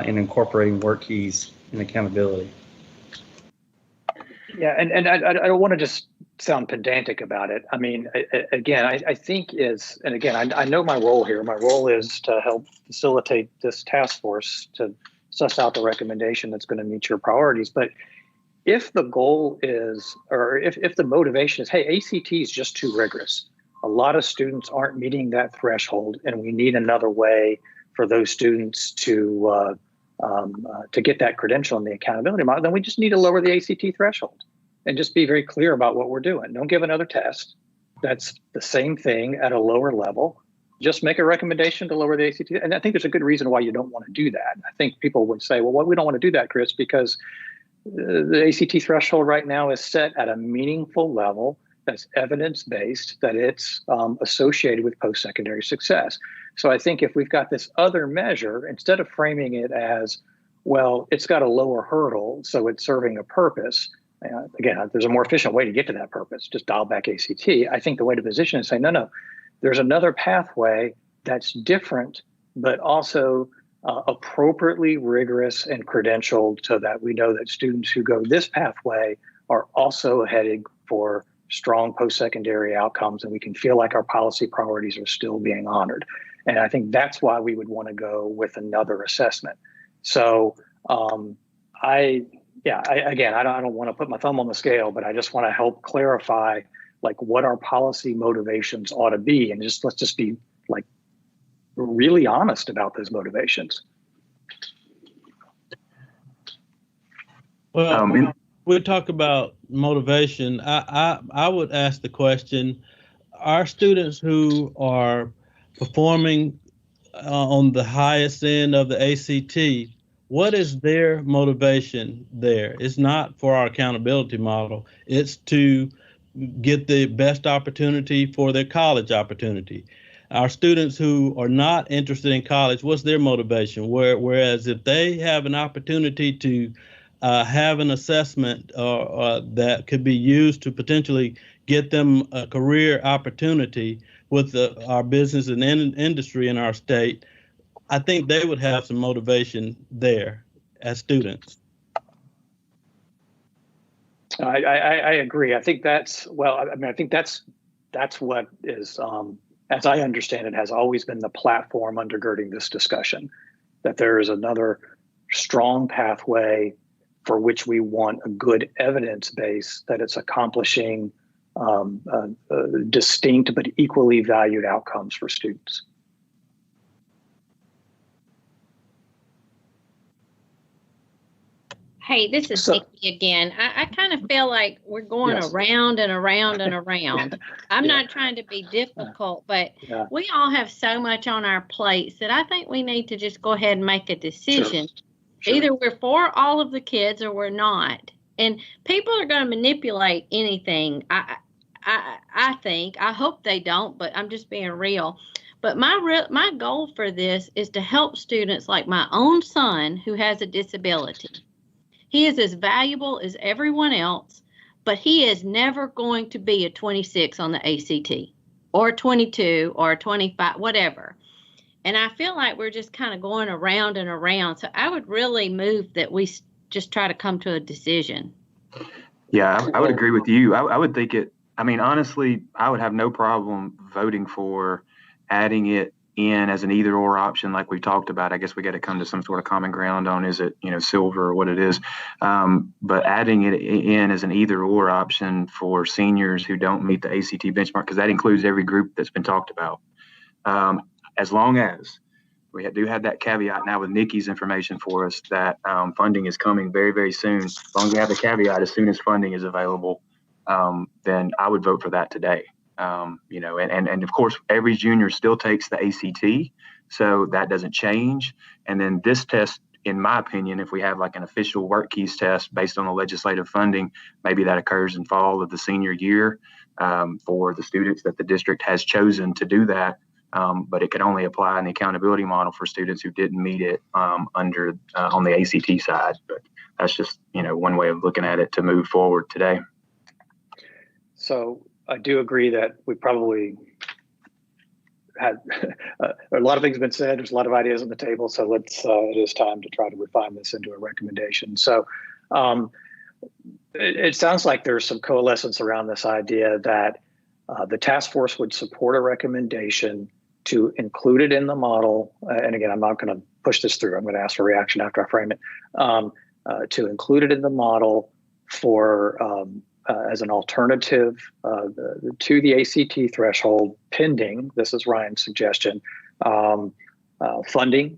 in incorporating work keys and accountability. Yeah, and I don't want to just sound pedantic about it. I mean, again, I think and again, I know my role here. My role is to help facilitate this task force to suss out the recommendation that's going to meet your priorities. But if the goal is, or if the motivation is, hey, ACT is just too rigorous. A lot of students aren't meeting that threshold, and we need another way for those students to get that credential in the accountability model, then we just need to lower the ACT threshold and just be very clear about what we're doing. Don't give another test. That's the same thing at a lower level. Just make a recommendation to lower the ACT. And I think there's a good reason why you don't want to do that. I think people would say, well, we don't want to do that, Chris, because the ACT threshold right now is set at a meaningful level that's evidence-based, that it's associated with post-secondary success. So I think if we've got this other measure, instead of framing it as, well, it's got a lower hurdle, so it's serving a purpose. Again, there's a more efficient way to get to that purpose, just dial back ACT. I think the way to position is say, no, there's another pathway that's different, but also appropriately rigorous and credentialed so that we know that students who go this pathway are also heading for strong post-secondary outcomes, and we can feel like our policy priorities are still being honored. And I think that's why we would want to go with another assessment. So I don't want to put my thumb on the scale, but I just want to help clarify like what our policy motivations ought to be, and let's just be like really honest about those motivations. Well, we talk about motivation. I would ask the question: our students who are performing on the highest end of the ACT, what is their motivation there? It's not for our accountability model. It's to get the best opportunity for their college opportunity. Our students who are not interested in college, what's their motivation? Whereas if they have an opportunity to have an assessment that could be used to potentially get them a career opportunity with our business and industry in our state, I think they would have some motivation there as students. I agree. I think that's what is, as I understand it, has always been the platform undergirding this discussion, that there is another strong pathway for which we want a good evidence base that it's accomplishing distinct but equally valued outcomes for students. Hey, this is Nikki again. I kind of feel like we're going around and around and around. I'm not trying to be difficult, but we all have so much on our plates that I think we need to just go ahead and make a decision. Sure. Either we're for all of the kids or we're not. And people are going to manipulate anything. I think. I hope they don't, but I'm just being real. But my goal for this is to help students like my own son who has a disability. He is as valuable as everyone else, but he is never going to be a 26 on the ACT or 22 or 25, whatever. And I feel like we're just kind of going around and around. So I would really move that we just try to come to a decision. Yeah, I would agree with you. I would think honestly, I would have no problem voting for adding it in as an either or option like we talked about. I guess we got to come to some sort of common ground on, is it, silver or what it is. But adding it in as an either or option for seniors who don't meet the ACT benchmark, because that includes every group that's been talked about. As long as we do have that caveat now with Nikki's information for us that funding is coming very, very soon. As long as we have the caveat, as soon as funding is available, then I would vote for that today. And of course, every junior still takes the ACT, so that doesn't change. And then this test, in my opinion, if we have like an official work keys test based on the legislative funding, maybe that occurs in fall of the senior year for the students that the district has chosen to do that. But it can only apply in the accountability model for students who didn't meet it on the ACT side. But that's just, one way of looking at it to move forward today. So I do agree that we probably had a lot of things have been said. There's a lot of ideas on the table. So it is time to try to refine this into a recommendation. So it sounds like there's some coalescence around this idea that the task force would support a recommendation to include it in the model. And again, I'm not going to push this through. I'm going to ask for a reaction after I frame it. To include it in the model for as an alternative to the ACT threshold, pending, this is Ryan's suggestion, funding.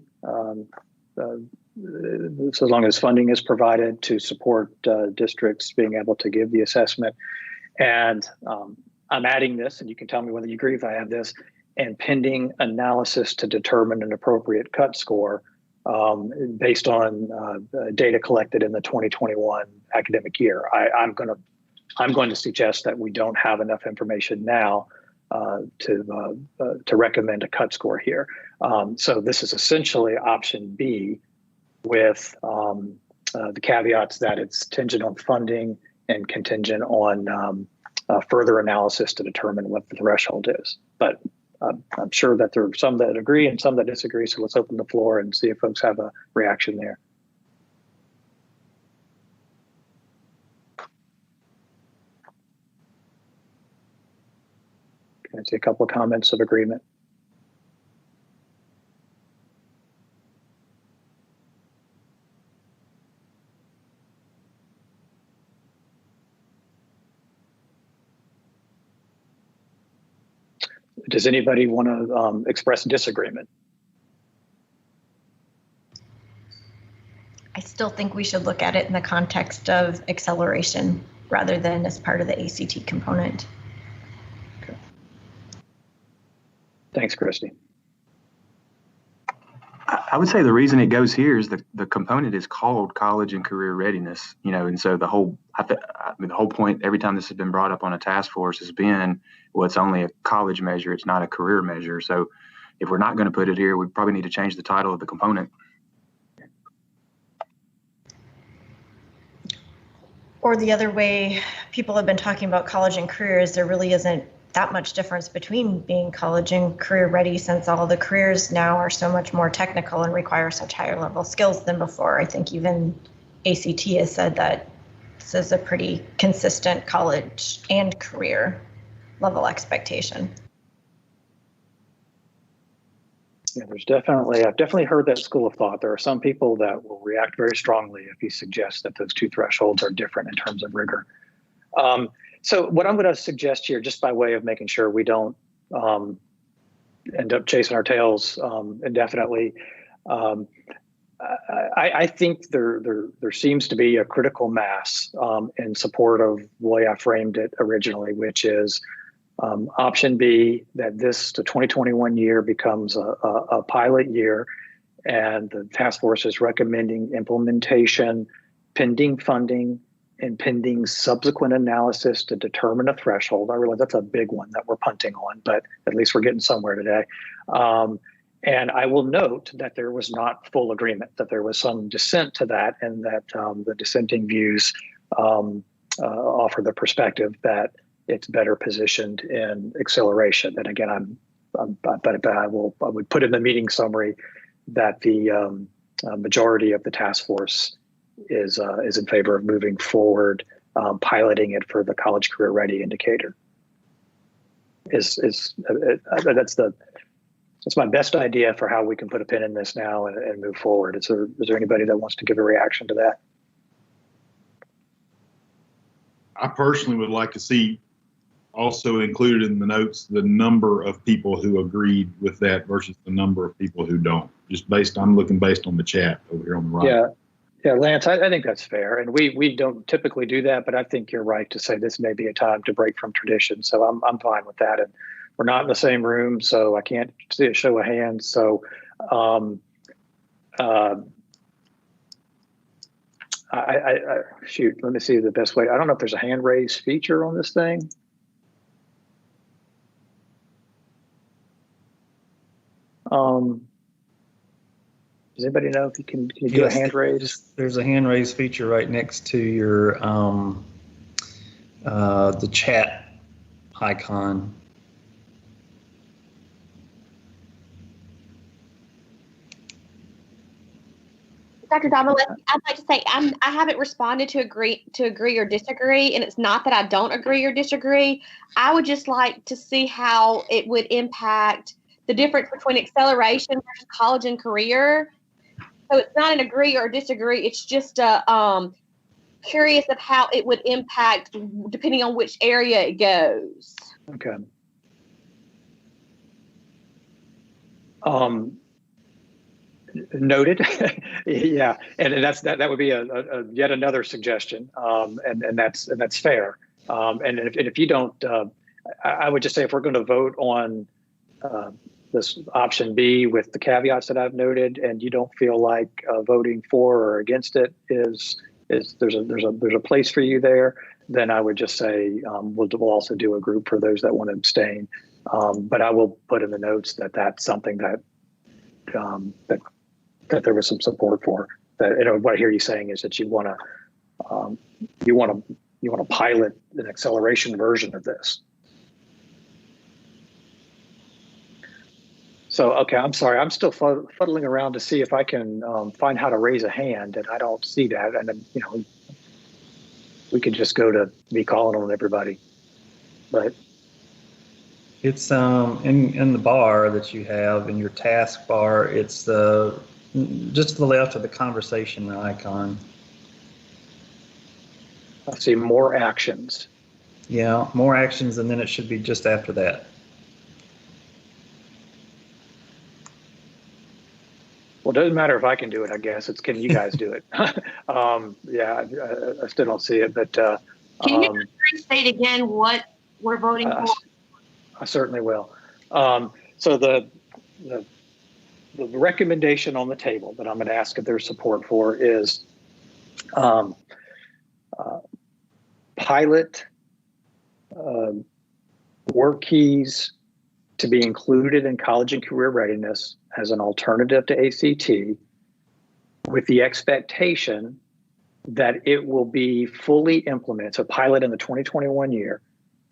So long as funding is provided to support districts being able to give the assessment. And I'm adding this, and you can tell me whether you agree if I have this, and pending analysis to determine an appropriate cut score based on data collected in the 2021 academic year. I'm going to suggest that we don't have enough information now to recommend a cut score here. So this is essentially option B, with the caveats that it's contingent on funding and contingent on further analysis to determine what the threshold is. But I'm sure that there are some that agree and some that disagree. So let's open the floor and see if folks have a reaction there. Can I see a couple of comments of agreement? Does anybody want to express disagreement? I still think we should look at it in the context of acceleration rather than as part of the ACT component. Okay. Thanks, Christy. I would say the reason it goes here is the component is called college and career readiness, and so the whole point every time this has been brought up on a task force has been, well, it's only a college measure, it's not a career measure. So if we're not going to put it here, we probably need to change the title of the component. Or the other way people have been talking about college and careers, there really isn't that much difference between being college and career ready, since all the careers now are so much more technical and require such higher level skills than before. I think even ACT has said that this is a pretty consistent college and career level expectation. Yeah, I've definitely heard that school of thought. There are some people that will react very strongly if you suggest that those two thresholds are different in terms of rigor. So what I'm going to suggest here, just by way of making sure we don't end up chasing our tails indefinitely, I think there seems to be a critical mass in support of the way I framed it originally, which is option B, that the 2021 year becomes a pilot year, and the task force is recommending implementation, pending funding, and pending subsequent analysis to determine a threshold. I realize that's a big one that we're punting on, but at least we're getting somewhere today. And I will note that there was not full agreement, that there was some dissent to that, and that the dissenting views offer the perspective that it's better positioned in acceleration. And again, I would put in the meeting summary that the majority of the task force is in favor of moving forward, piloting it for the college career ready indicator. That's my best idea for how we can put a pin in this now and move forward. Is there anybody that wants to give a reaction to that? I personally would like to see also included in the notes the number of people who agreed with that versus the number of people who don't. I'm looking based on the chat over here on the right. Yeah, Lance, I think that's fair. And we don't typically do that, but I think you're right to say this may be a time to break from tradition. So I'm fine with that. And we're not in the same room, so I can't see a show of hands. So shoot, let me see the best way. I don't know if there's a hand raise feature on this thing. Does anybody know if you can do a hand raise? There's a hand raise feature right next to your the chat icon. Dr. Dominic, I'd like to say I haven't responded to agree or disagree, and it's not that I don't agree or disagree. I would just like to see how it would impact the difference between acceleration versus college and career. So it's not an agree or disagree. It's just curious of how it would impact depending on which area it goes. Okay. Noted. Yeah, and that would be a yet another suggestion, and that's fair. And if you don't, I would just say if we're going to vote on this option B with the caveats that I've noted, and you don't feel like voting for or against it is there's a place for you there, then I would just say we'll also do a group for those that want to abstain. But I will put in the notes that that's something that there was some support for. That what I hear you saying is that you want to pilot an acceleration version of this. So okay, I'm sorry, I'm still fuddling around to see if I can find how to raise a hand, and I don't see that. And then we could just go to me calling on everybody, but. It's in the bar that you have in your task bar. It's just to the left of the conversation icon. I see more actions. Yeah, more actions, and then it should be just after that. Well, it doesn't matter if I can do it, I guess. It's can you guys do it? Yeah, I still don't see it, but. Can you restate again what we're voting for? I certainly will. So the recommendation on the table that I'm going to ask if there's support for is pilot work keys to be included in college and career readiness as an alternative to ACT, with the expectation that it will be fully implemented, so pilot in the 2021 year,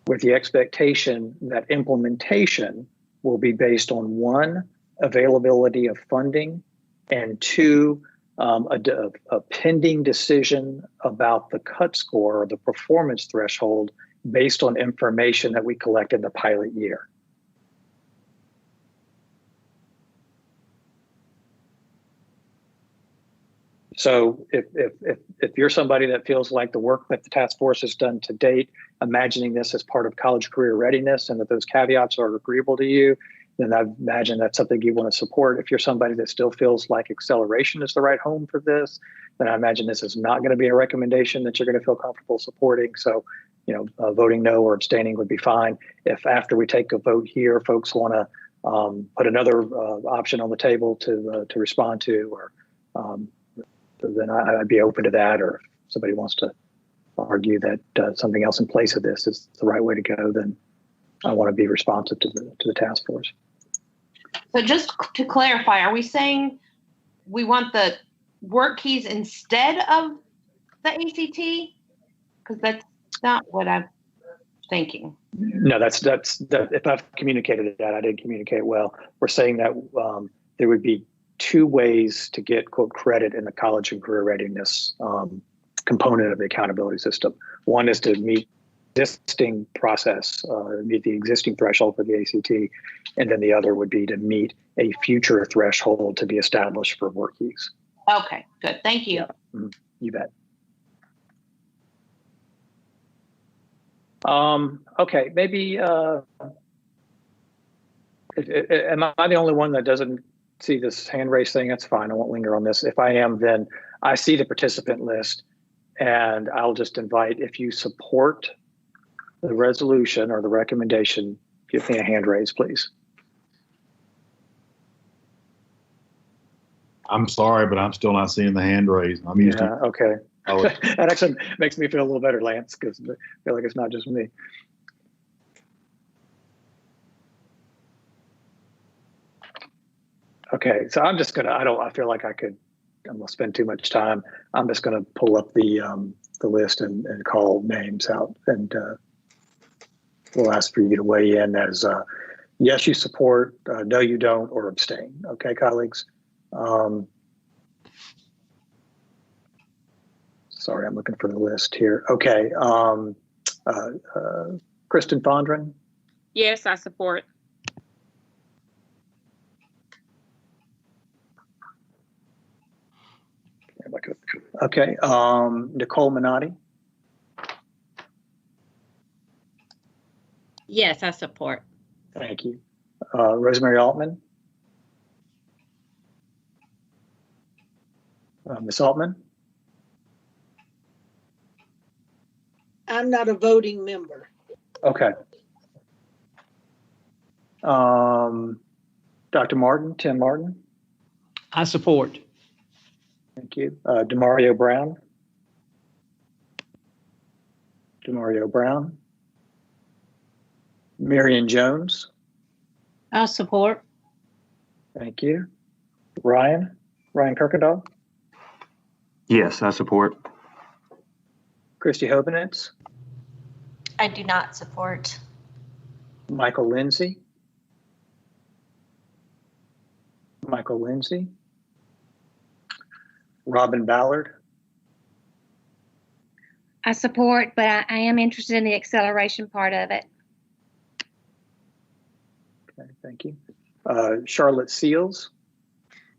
with the expectation that implementation will be based on 1, availability of funding, and 2, a pending decision about the cut score or the performance threshold based on information that we collect in the pilot year. So if you're somebody that feels like the work that the task force has done to date, imagining this as part of college career readiness and that those caveats are agreeable to you, then I imagine that's something you want to support. If you're somebody that still feels like acceleration is the right home for this, then I imagine this is not going to be a recommendation that you're going to feel comfortable supporting. So, voting no or abstaining would be fine. If after we take a vote here, folks want to put another option on the table to respond to, or then I'd be open to that. Or if somebody wants to argue that something else in place of this is the right way to go, then I want to be responsive to the task force. So just to clarify, are we saying we want the work keys instead of the ACT? Because that's not what I'm thinking. No, that's if I've communicated that, I didn't communicate well. We're saying that there would be 2 ways to get, quote, credit in the college and career readiness component of the accountability system. One is to meet existing process, meet the existing threshold for the ACT, and then the other would be to meet a future threshold to be established for work keys. Okay, good. Thank you. Yeah, you bet. Okay, maybe, am I the only one that doesn't see this hand raise thing? That's fine. I won't linger on this. If I am, then I see the participant list, and I'll just invite, if you support the resolution or the recommendation, give me a hand raise, please. I'm sorry, but I'm still not seeing the hand raise. I'm used to. Okay. That actually makes me feel a little better, Lance, because I feel like it's not just me. Okay, so I'm just gonna. I feel like I'm gonna spend too much time. I'm just gonna pull up the list and call names out, and we'll ask for you to weigh in as yes, you support, no, you don't, or abstain. Okay, colleagues. Sorry, I'm looking for the list here. Okay. Kristen Fondren. Yes, I support. Okay. Nicole Minotti. Yes, I support. Thank you. Rosemary Altman. Ms. Altman. I'm not a voting member. Okay. Dr. Martin, Tim Martin. I support. Thank you. Demario Brown. Demario Brown. Marion Jones. I support. Thank you. Ryan Kirkendall. Yes, I support. Christy Hobenitz. I do not support. Michael Lindsay. Michael Lindsay. Robin Ballard. I support, but I am interested in the acceleration part of it. Okay, thank you. Charlotte Seals.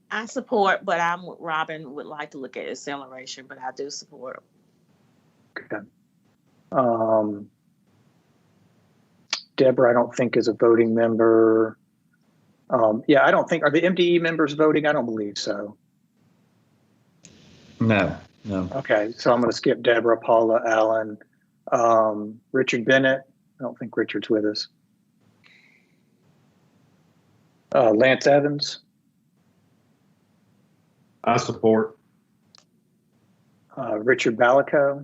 I support, but I'm with Robin, would like to look at acceleration, but I do support. Okay. Deborah, I don't think is a voting member. Yeah, I don't think, are the MDE members voting? I don't believe so. No. Okay, so I'm going to skip Deborah, Paula, Allen, Richard Bennett. I don't think Richard's with us. Lance Evans. I support. Richard Balico.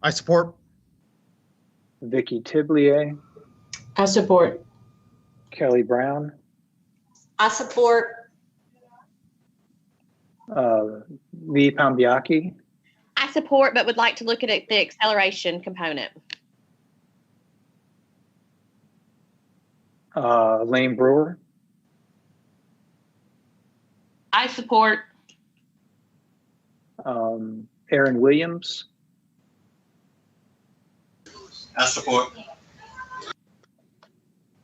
I support. Vicky Tiblier. I support. Kelly Brown. I support. Lee Pambiaki. I support, but would like to look at the acceleration component. Lane Brewer. I support. Aaron Williams. I support.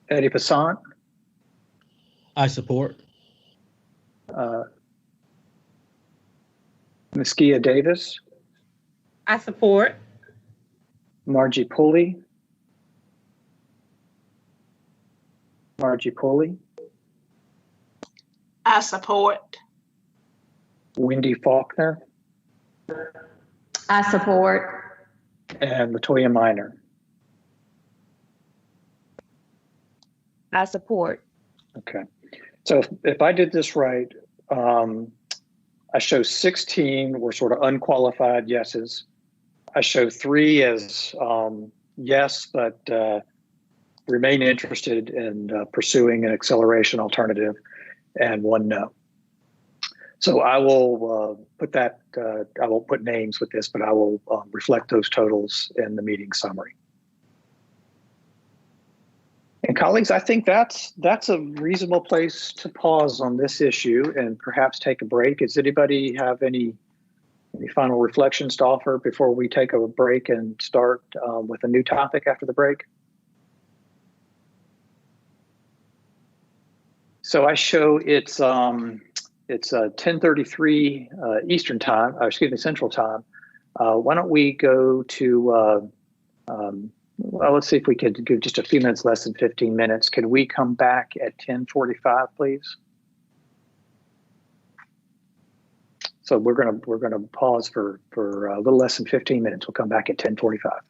Eddie Passant. I support. Meskia Davis. I support. Margie Pulley. Margie Pulley. I support. Wendy Faulkner. I support. And Latoya Minor. I support. Okay. So if I did this right, I show 16 were sort of unqualified yeses. I show 3 as yes, but remain interested in pursuing an acceleration alternative, and 1 no. So I will put that, I won't put names with this, but I will reflect those totals in the meeting summary. And colleagues, I think that's a reasonable place to pause on this issue and perhaps take a break. Does anybody have any final reflections to offer before we take a break and start with a new topic after the break? So I show it's 10:33 Eastern time, Central time. Why don't we go to well, let's see if we could give just a few minutes, less than 15 minutes. Can we come back at 10:45, please? So we're gonna pause for a little less than 15 minutes. We'll come back at 10:45.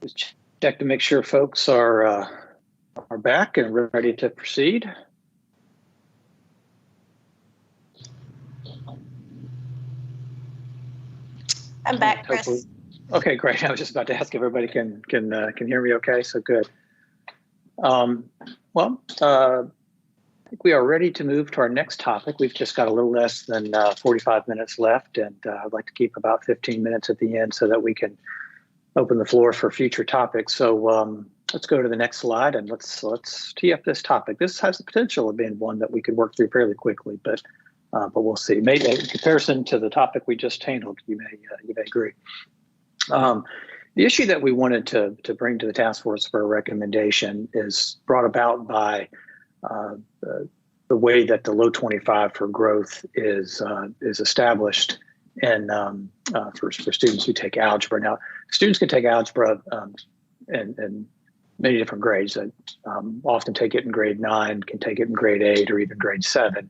Just check to make sure folks are back and ready to proceed. I'm back, Chris. Okay, great. I was just about to ask if everybody can hear me okay, so good. I think we are ready to move to our next topic. We've just got a little less than 45 minutes left, and I'd like to keep about 15 minutes at the end so that we can open the floor for future topics. So let's go to the next slide and let's tee up this topic. This has the potential of being one that we could work through fairly quickly, but we'll see. Maybe in comparison to the topic we just handled, you may agree. The issue that we wanted to bring to the task force for a recommendation is brought about by the way that the low 25 for growth is established and for students who take algebra. Now, students can take algebra in many different grades. Often take it in grade 9, can take it in grade 8 or even grade 7.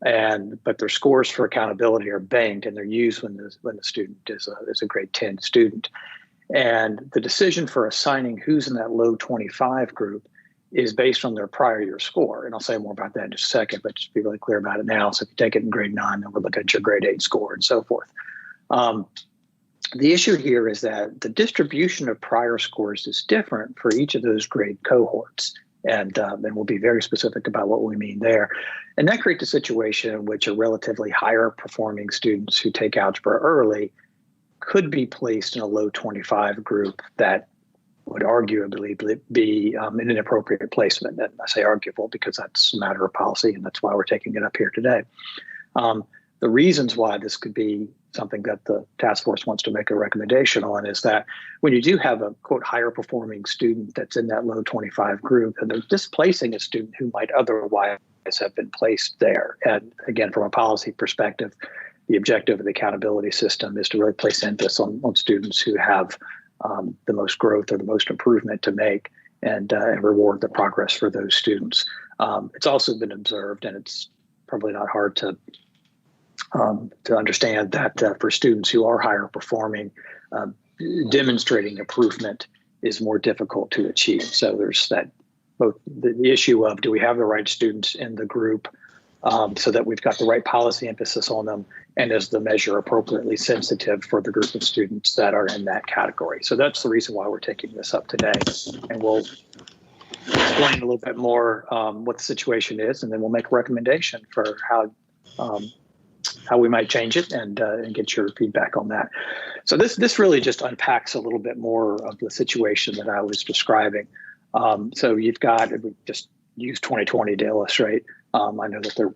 But their scores for accountability are banked and they're used when the student is a grade 10 student. And the decision for assigning who's in that low 25 group is based on their prior year score. And I'll say more about that in just a second, but just be really clear about it now. So if you take it in grade 9, then we're looking at your grade 8 score and so forth. The issue here is that the distribution of prior scores is different for each of those grade cohorts. And we'll be very specific about what we mean there. And that creates a situation in which a relatively higher performing students who take algebra early could be placed in a low 25 group that would arguably be an inappropriate placement. And I say arguable because that's a matter of policy, and that's why we're taking it up here today. The reasons why this could be something that the task force wants to make a recommendation on is that when you do have a, quote, higher performing student that's in that low 25 group, and they're displacing a student who might otherwise have been placed there. And again, from a policy perspective, the objective of the accountability system is to really place emphasis on students who have the most growth or the most improvement to make and reward the progress for those students. It's also been observed, and it's probably not hard to understand that for students who are higher performing, demonstrating improvement is more difficult to achieve. So there's that both the issue of do we have the right students in the group so that we've got the right policy emphasis on them, and is the measure appropriately sensitive for the group of students that are in that category. So that's the reason why we're taking this up today, and we'll explain a little bit more what the situation is, and then we'll make a recommendation for how we might change it and get your feedback on that. So this really just unpacks a little bit more of the situation that I was describing. So you've got, we just use 2020 to illustrate. I know that there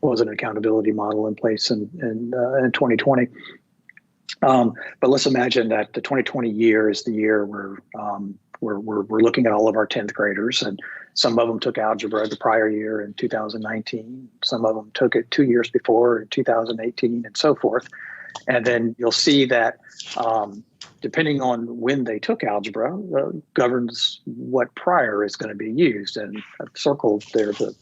was an accountability model in place in 2020. But let's imagine that the 2020 year is the year where we're looking at all of our 10th graders, and some of them took algebra the prior year in 2019. Some of them took it 2 years before in 2018 and so forth. And then you'll see that depending on when they took algebra governs what prior is going to be used. And I've circled there the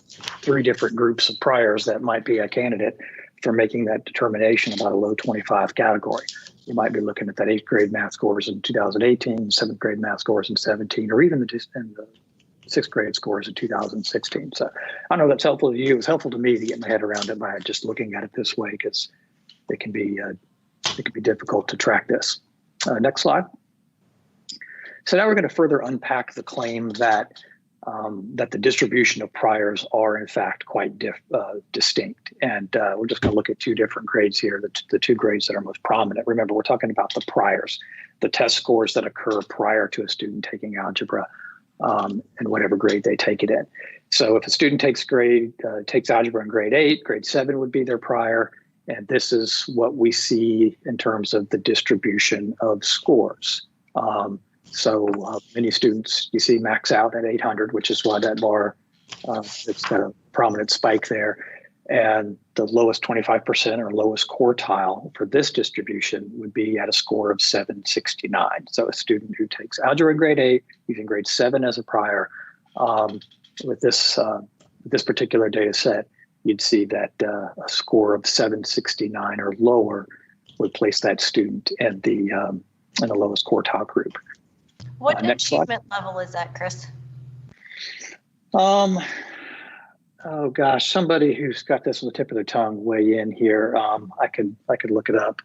3 different groups of priors that might be a candidate for making that determination about a low 25 category. You might be looking at that 8th grade math scores in 2018, 7th grade math scores in 17, or even the 6th grade scores in 2016. So I know that's helpful to you. It was helpful to me to get my head around it by just looking at it this way, because it can be difficult to track this. Next slide. So now we're going to further unpack the claim that the distribution of priors are in fact quite distinct. And we're just going to look at 2 different grades here, the 2 grades that are most prominent. Remember, we're talking about the priors, the test scores that occur prior to a student taking algebra in whatever grade they take it in. So if a student takes algebra in grade 8, grade 7 would be their prior. And this is what we see in terms of the distribution of scores. So many students you see max out at 800, which is why that bar, it's got a prominent spike there. And the lowest 25% or lowest quartile for this distribution would be at a score of 769. So a student who takes algebra in grade 8, using grade 7 as a prior, with this particular data set, you'd see that a score of 769 or lower would place that student in the lowest quartile group. What Next slide. achievement level is that, Chris? Oh gosh, somebody who's got this on the tip of their tongue weigh in here. I could look it up.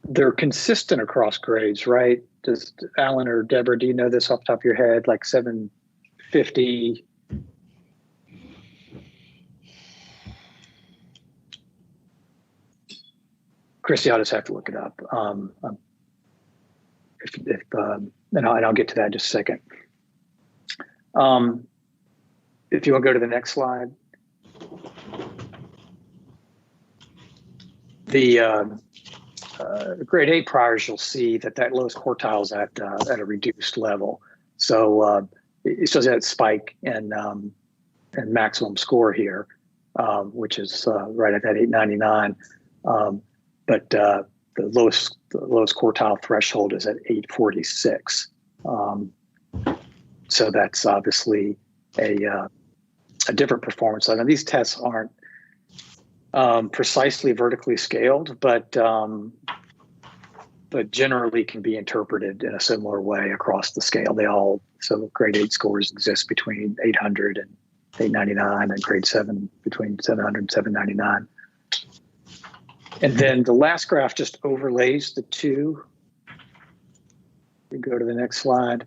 They're consistent across grades, right? Does Alan or Deborah, do you know this off the top of your head? Like 750. Christy, I'll just have to look it up. And I'll get to that in just a second. If you want to go to the next slide. The grade 8 priors, you'll see that lowest quartile is at a reduced level. So it shows that spike and maximum score here, which is right at that 899. But the lowest quartile threshold is at 846. So that's obviously a different performance. I know these tests aren't precisely vertically scaled, but generally can be interpreted in a similar way across the scale. So grade 8 scores exist between 800 and 899, and grade 7 between 700 and 799. And then the last graph just overlays the two. We go to the next slide.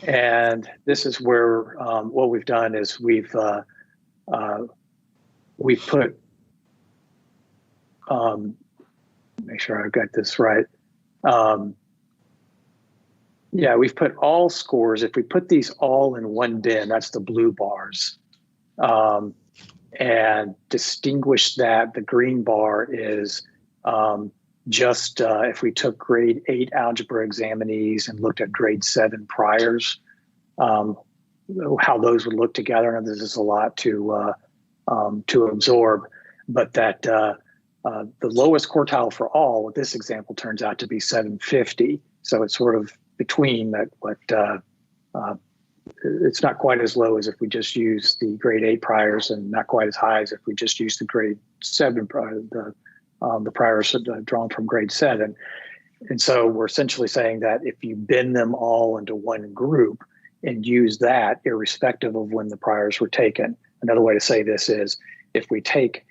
And this is where what we've done is we've put make sure I've got this right. Yeah, we've put all scores. If we put these all in one bin, that's the blue bars, and distinguish that. The green bar is just if we took grade 8 algebra examinees and looked at grade 7 priors, how those would look together. And this is a lot to absorb, but that the lowest quartile for all with this example turns out to be 750. So it's sort of between that, but it's not quite as low as if we just use the grade 8 priors, and not quite as high as if we just use the grade 7 the priors drawn from grade 7. And so we're essentially saying that if you bin them all into one group and use that irrespective of when the priors were taken. Another way to say this is if we take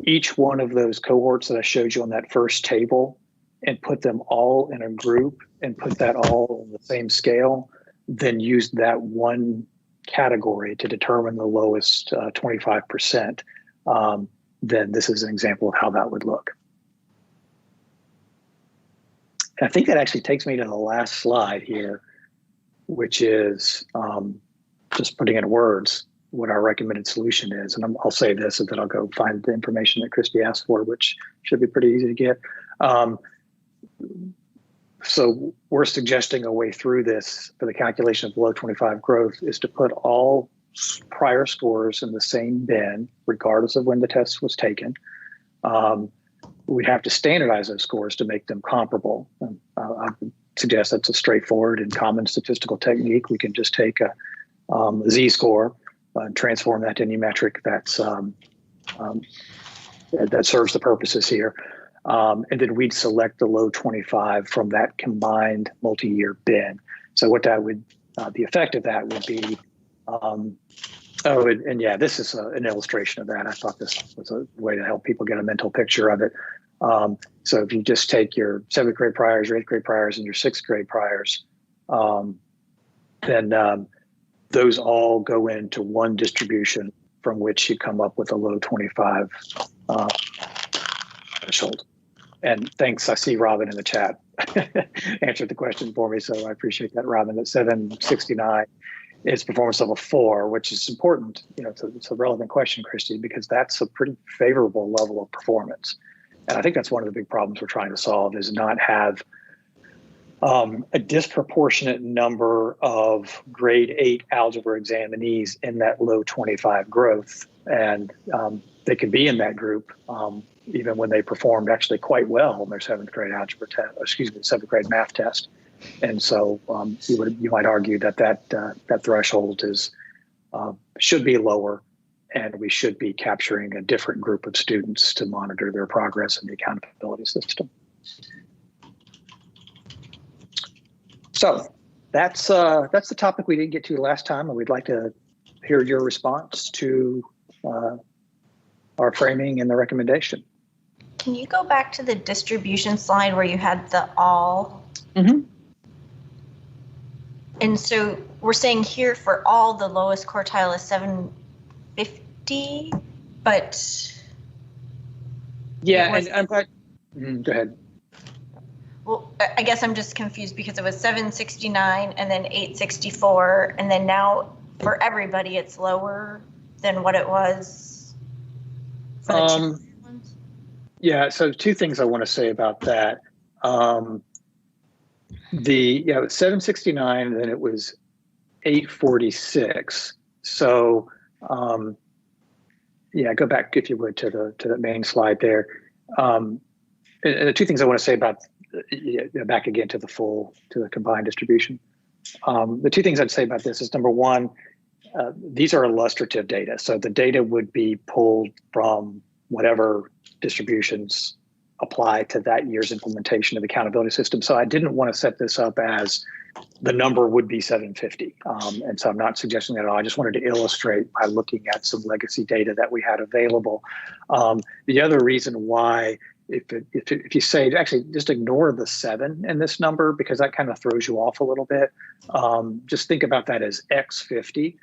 each one of those cohorts that I showed you on that first table and put them all in a group and put that all on the same scale, then use that one category to determine the lowest 25%, then this is an example of how that would look. And I think that actually takes me to the last slide here, which is just putting in words what our recommended solution is. And I'll say this, and then I'll go find the information that Christy asked for, which should be pretty easy to get. So we're suggesting a way through this for the calculation of below 25 growth is to put all prior scores in the same bin, regardless of when the test was taken. We'd have to standardize those scores to make them comparable. I would suggest that's a straightforward and common statistical technique. We can just take a z-score and transform that to any metric that's that serves the purposes here. And then we'd select the low 25 from that combined multi-year bin. So what that would, the effect of that would be, and yeah, this is an illustration of that. I thought this was a way to help people get a mental picture of it. So if you just take your 7th grade priors, your 8th grade priors, and your 6th grade priors, then those all go into one distribution from which you come up with a low 25 threshold. And thanks, I see Robin in the chat answered the question for me, so I appreciate that, Robin. That 769 is performance level 4, which is important. You know, it's a relevant question, Christy, because that's a pretty favorable level of performance. And I think that's one of the big problems we're trying to solve, is not have a disproportionate number of grade 8 algebra examinees in that low 25 growth. And they can be in that group even when they performed actually quite well in their 7th grade algebra test, 7th grade math test. And so you might argue that threshold is should be lower and we should be capturing a different group of students to monitor their progress in the accountability system. So that's the topic we didn't get to last time, and we'd like to hear your response to our framing and the recommendation. Can you go back to the distribution slide where you had the all? Mm-hmm. And so we're saying here for all the lowest quartile is 750, but yeah, and go ahead. Well, I guess I'm just confused because it was 769 and then 864, and then now for everybody it's lower than what it was for the two ones. Yeah, so two things I want to say about that. It was 769, and then it was 846. So go back if you would to the main slide there. And the two things I want to say about back again to the combined distribution. The two things I'd say about this is, number one, these are illustrative data. So the data would be pulled from whatever distributions apply to that year's implementation of the accountability system. So I didn't want to set this up as the number would be 750. And so I'm not suggesting that at all. I just wanted to illustrate by looking at some legacy data that we had available. The other reason why, if you say, actually just ignore the 7 in this number, because that kind of throws you off a little bit. Just think about that as X50.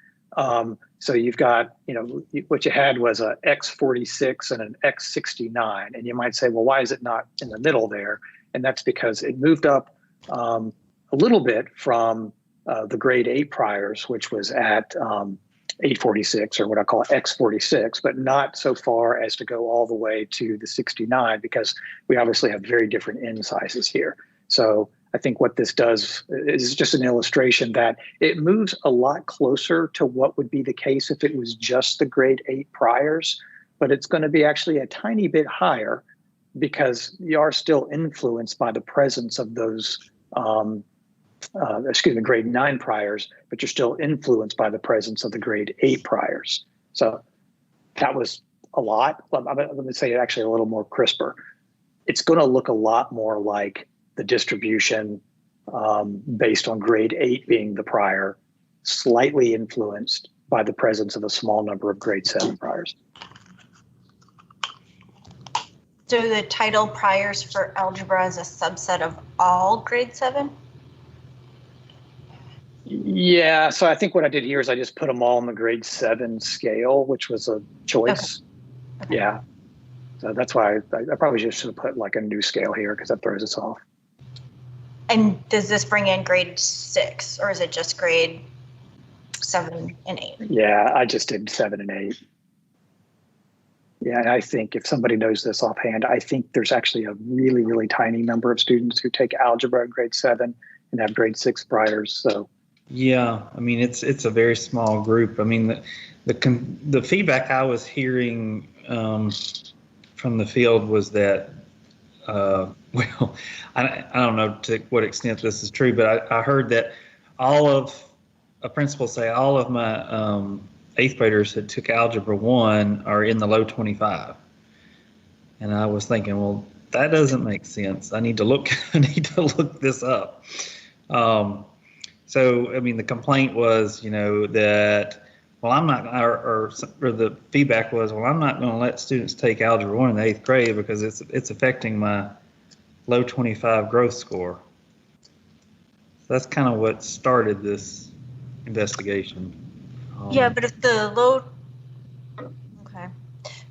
So you've got, what you had was a X46 and an X69. And you might say, well, why is it not in the middle there? And that's because it moved up a little bit from the grade 8 priors, which was at 846, or what I call X46, but not so far as to go all the way to the 69, because we obviously have very different N sizes here. So I think what this does is just an illustration that it moves a lot closer to what would be the case if it was just the grade 8 priors, but it's going to be actually a tiny bit higher because you are still influenced by the presence of those grade 9 priors, but you're still influenced by the presence of the grade 8 priors. So that was a lot. Let me say it actually a little more crisper. It's going to look a lot more like the distribution based on grade 8 being the prior, slightly influenced by the presence of a small number of grade 7 priors. So the title priors for algebra is a subset of all grade 7? Yeah, so I think what I did here is I just put them all on the grade 7 scale, which was a choice. Okay. Yeah, so that's why I probably just should have put like a new scale here, because that throws us off. And does this bring in grade 6, or is it just grade 7 and 8? Yeah, I just did 7 and 8. Yeah, and I think if somebody knows this offhand, I think there's actually a really, really tiny number of students who take algebra in grade 7 and have grade 6 priors. So yeah, I mean, it's a very small group. I mean, the feedback I was hearing from the field was that, well, I don't know to what extent this is true, but I heard that a principal say all of my 8th graders that took Algebra 1 are in the low 25. And I was thinking, well, that doesn't make sense. I need to look this up. So, I mean, the complaint was, that, well, I'm not, or the feedback was, well, I'm not going to let students take Algebra 1 in the 8th grade because it's affecting my low 25 growth score. So that's kind of what started this investigation. Yeah, but if the low, okay.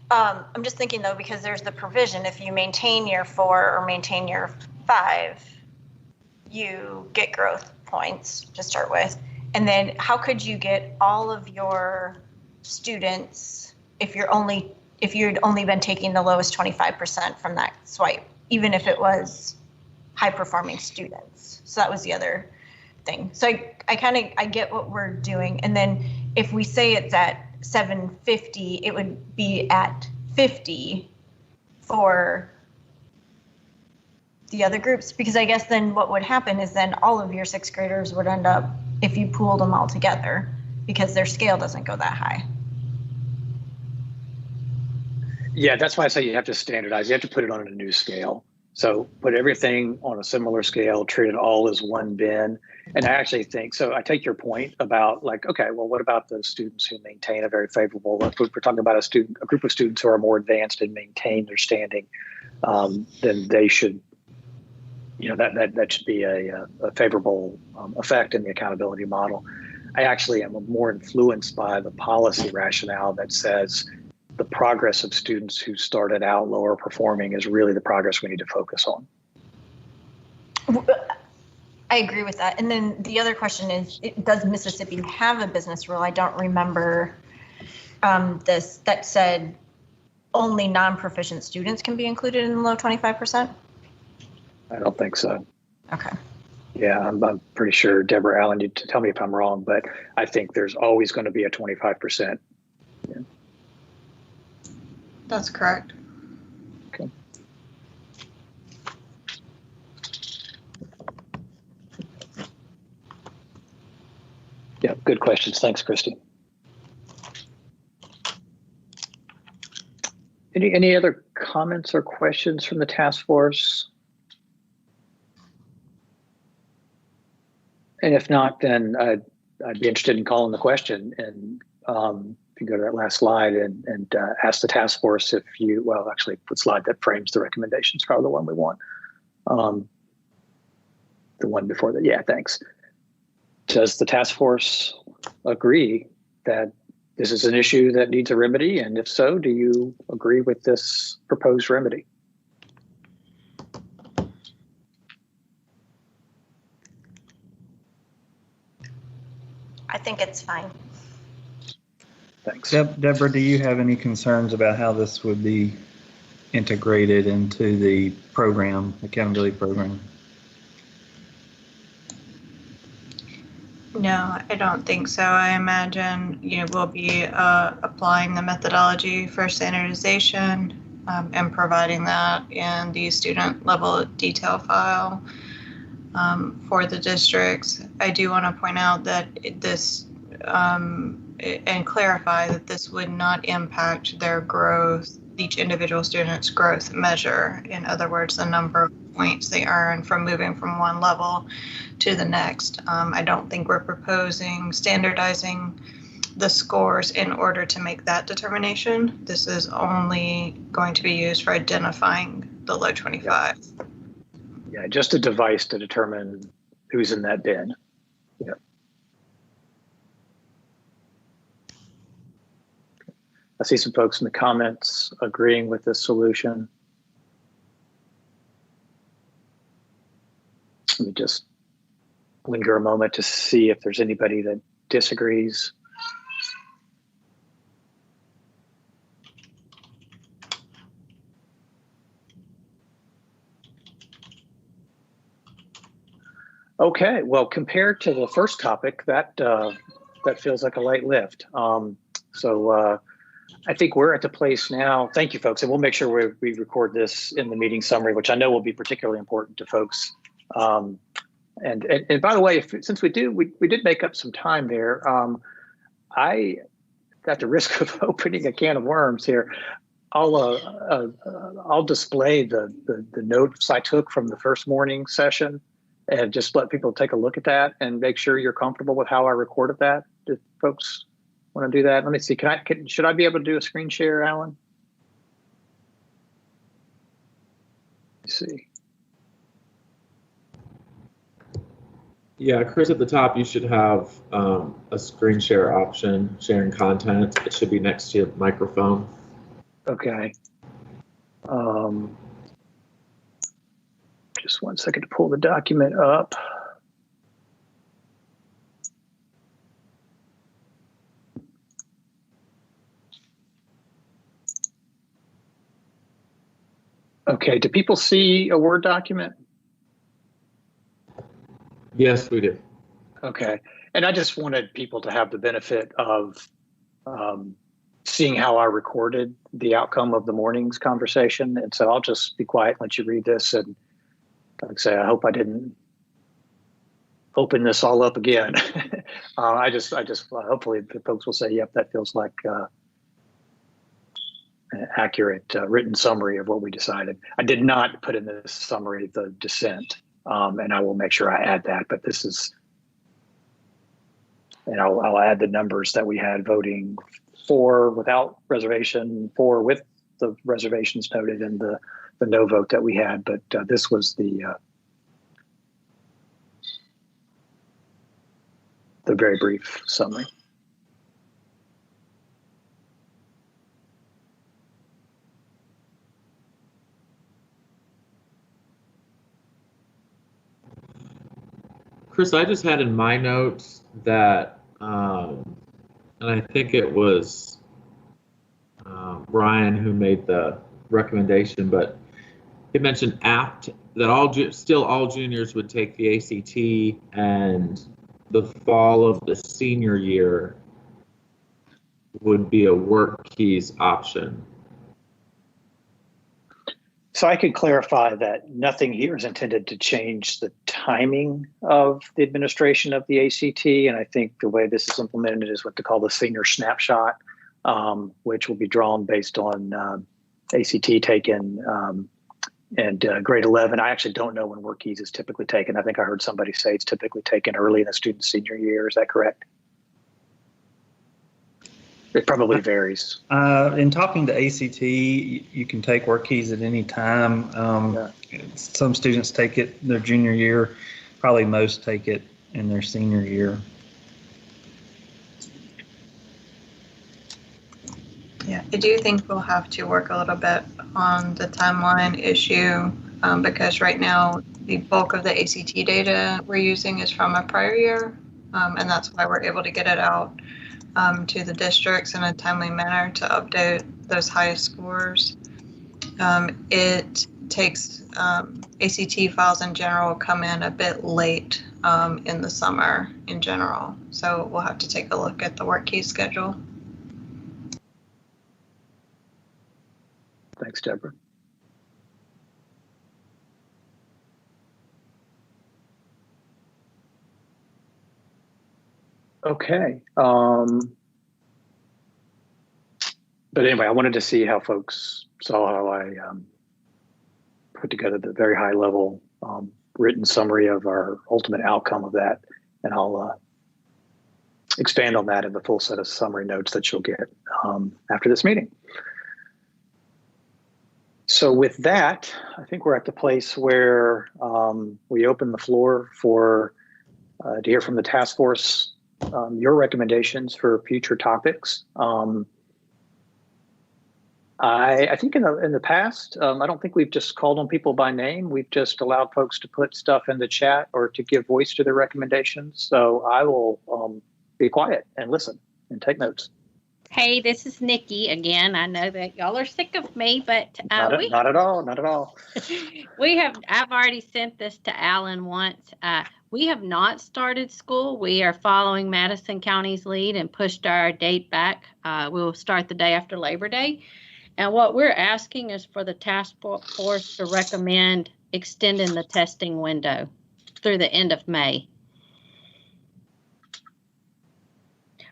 I'm just thinking though, because there's the provision, if you maintain year 4 or maintain year 5, you get growth points to start with. And then how could you get all of your students if you'd only been taking the lowest 25% from that swipe, even if it was high performing students? So that was the other thing. So I get what we're doing. And then if we say it's at 750, it would be at 50 for the other groups, because I guess then what would happen is then all of your 6th graders would end up, if you pooled them all together, because their scale doesn't go that high. Yeah, that's why I say you have to standardize. You have to put it on a new scale. So put everything on a similar scale, treat it all as one bin. And I actually think, so I take your point about like, okay, well, what about those students who maintain a very favorable, if we're talking about a group of students who are more advanced and maintain their standing, then they should, that should be a favorable effect in the accountability model. I actually am more influenced by the policy rationale that says the progress of students who started out lower performing is really the progress we need to focus on. I agree with that. And then the other question is, does Mississippi have a business rule? I don't remember this that said only non-proficient students can be included in the low 25%. I don't think so. Okay. Yeah, I'm pretty sure, Deborah Allen, you tell me if I'm wrong, but I think there's always going to be a 25%. Yeah. That's correct. Okay. Yeah, good questions. Thanks, Christy. Any other comments or questions from the task force? And if not, then I'd be interested in calling the question. And if you go to that last slide and ask the task force if you, well, actually the slide that frames the recommendations, probably the one we want. The one before that, yeah, thanks. Does the task force agree that this is an issue that needs a remedy? And if so, do you agree with this proposed remedy? I think it's fine. Thanks. Deborah, do you have any concerns about how this would be integrated into the program, accountability program? No, I don't think so. I imagine, we'll be applying the methodology for standardization and providing that in the student level detail file for the districts. I do want to point out that this and clarify that this would not impact their growth, each individual student's growth measure. In other words, the number of points they earn from moving from one level to the next. I don't think we're proposing standardizing the scores in order to make that determination. This is only going to be used for identifying the low 25. Yeah, just a device to determine who's in that bin. Yeah. I see some folks in the comments agreeing with this solution. Let me just linger a moment to see if there's anybody that disagrees. Okay, well, compared to the first topic, that feels like a light lift. I think we're at the place now. Thank you, folks, and we'll make sure we record this in the meeting summary, which I know will be particularly important to folks. And by the way, since we did make up some time there, I, at the risk of opening a can of worms here, I'll display the notes I took from the first morning session and just let people take a look at that and make sure you're comfortable with how I recorded that. Do folks want to do that? Let me see. Should I be able to do a screen share, Alan? Let's see. Yeah, Chris, at the top, you should have a screen share option, sharing content. It should be next to your microphone. Okay. Just 1 second to pull the document up. Okay, do people see a Word document? Yes, we do. Okay, and I just wanted people to have the benefit of seeing how I recorded the outcome of the morning's conversation. And so I'll just be quiet and let you read this. And like I say, I hope I didn't open this all up again. I just hopefully the folks will say, yep, that feels like accurate written summary of what we decided. I did not put in this summary the dissent, and I will make sure I add that. But this is, and I'll add the numbers that we had voting for without reservation, for with the reservations noted, and the no vote that we had. But this was the very brief summary. Chris, I just had in my notes that, and I think it was Brian who made the recommendation, but he mentioned apt that still all juniors would take the ACT, and the fall of the senior year would be a work keys option. So I could clarify that nothing here is intended to change the timing of the administration of the ACT. And I think the way this is implemented is what they call the senior snapshot, which will be drawn based on ACT taken and grade 11. I actually don't know when work keys is typically taken. I think I heard somebody say it's typically taken early in the student's senior year. Is that correct? It probably varies. In talking to ACT, you can take work keys at any time. Some students take it their junior year. Probably most take it in their senior year. Yeah, I do think we'll have to work a little bit on the timeline issue because right now the bulk of the ACT data we're using is from a prior year, and that's why we're able to get it out to the districts in a timely manner to update those highest scores. It takes ACT files in general come in a bit late in the summer in general, so we'll have to take a look at the work key schedule. Thanks, Deborah. Okay. But anyway, I wanted to see how folks saw how I put together the very high level written summary of our ultimate outcome of that. And I'll expand on that in the full set of summary notes that you'll get after this meeting. So with that, I think we're at the place where we open the floor for to hear from the task force your recommendations for future topics. I think in the past, I don't think we've just called on people by name. We've just allowed folks to put stuff in the chat or to give voice to their recommendations. So I will be quiet and listen and take notes. Hey, this is Nikki again. I know that y'all are sick of me, but not at all. Not at all. I've already sent this to Alan once. We have not started school. We are following Madison County's lead and pushed our date back. We'll start the day after Labor Day. And what we're asking is for the task force to recommend extending the testing window through the end of May.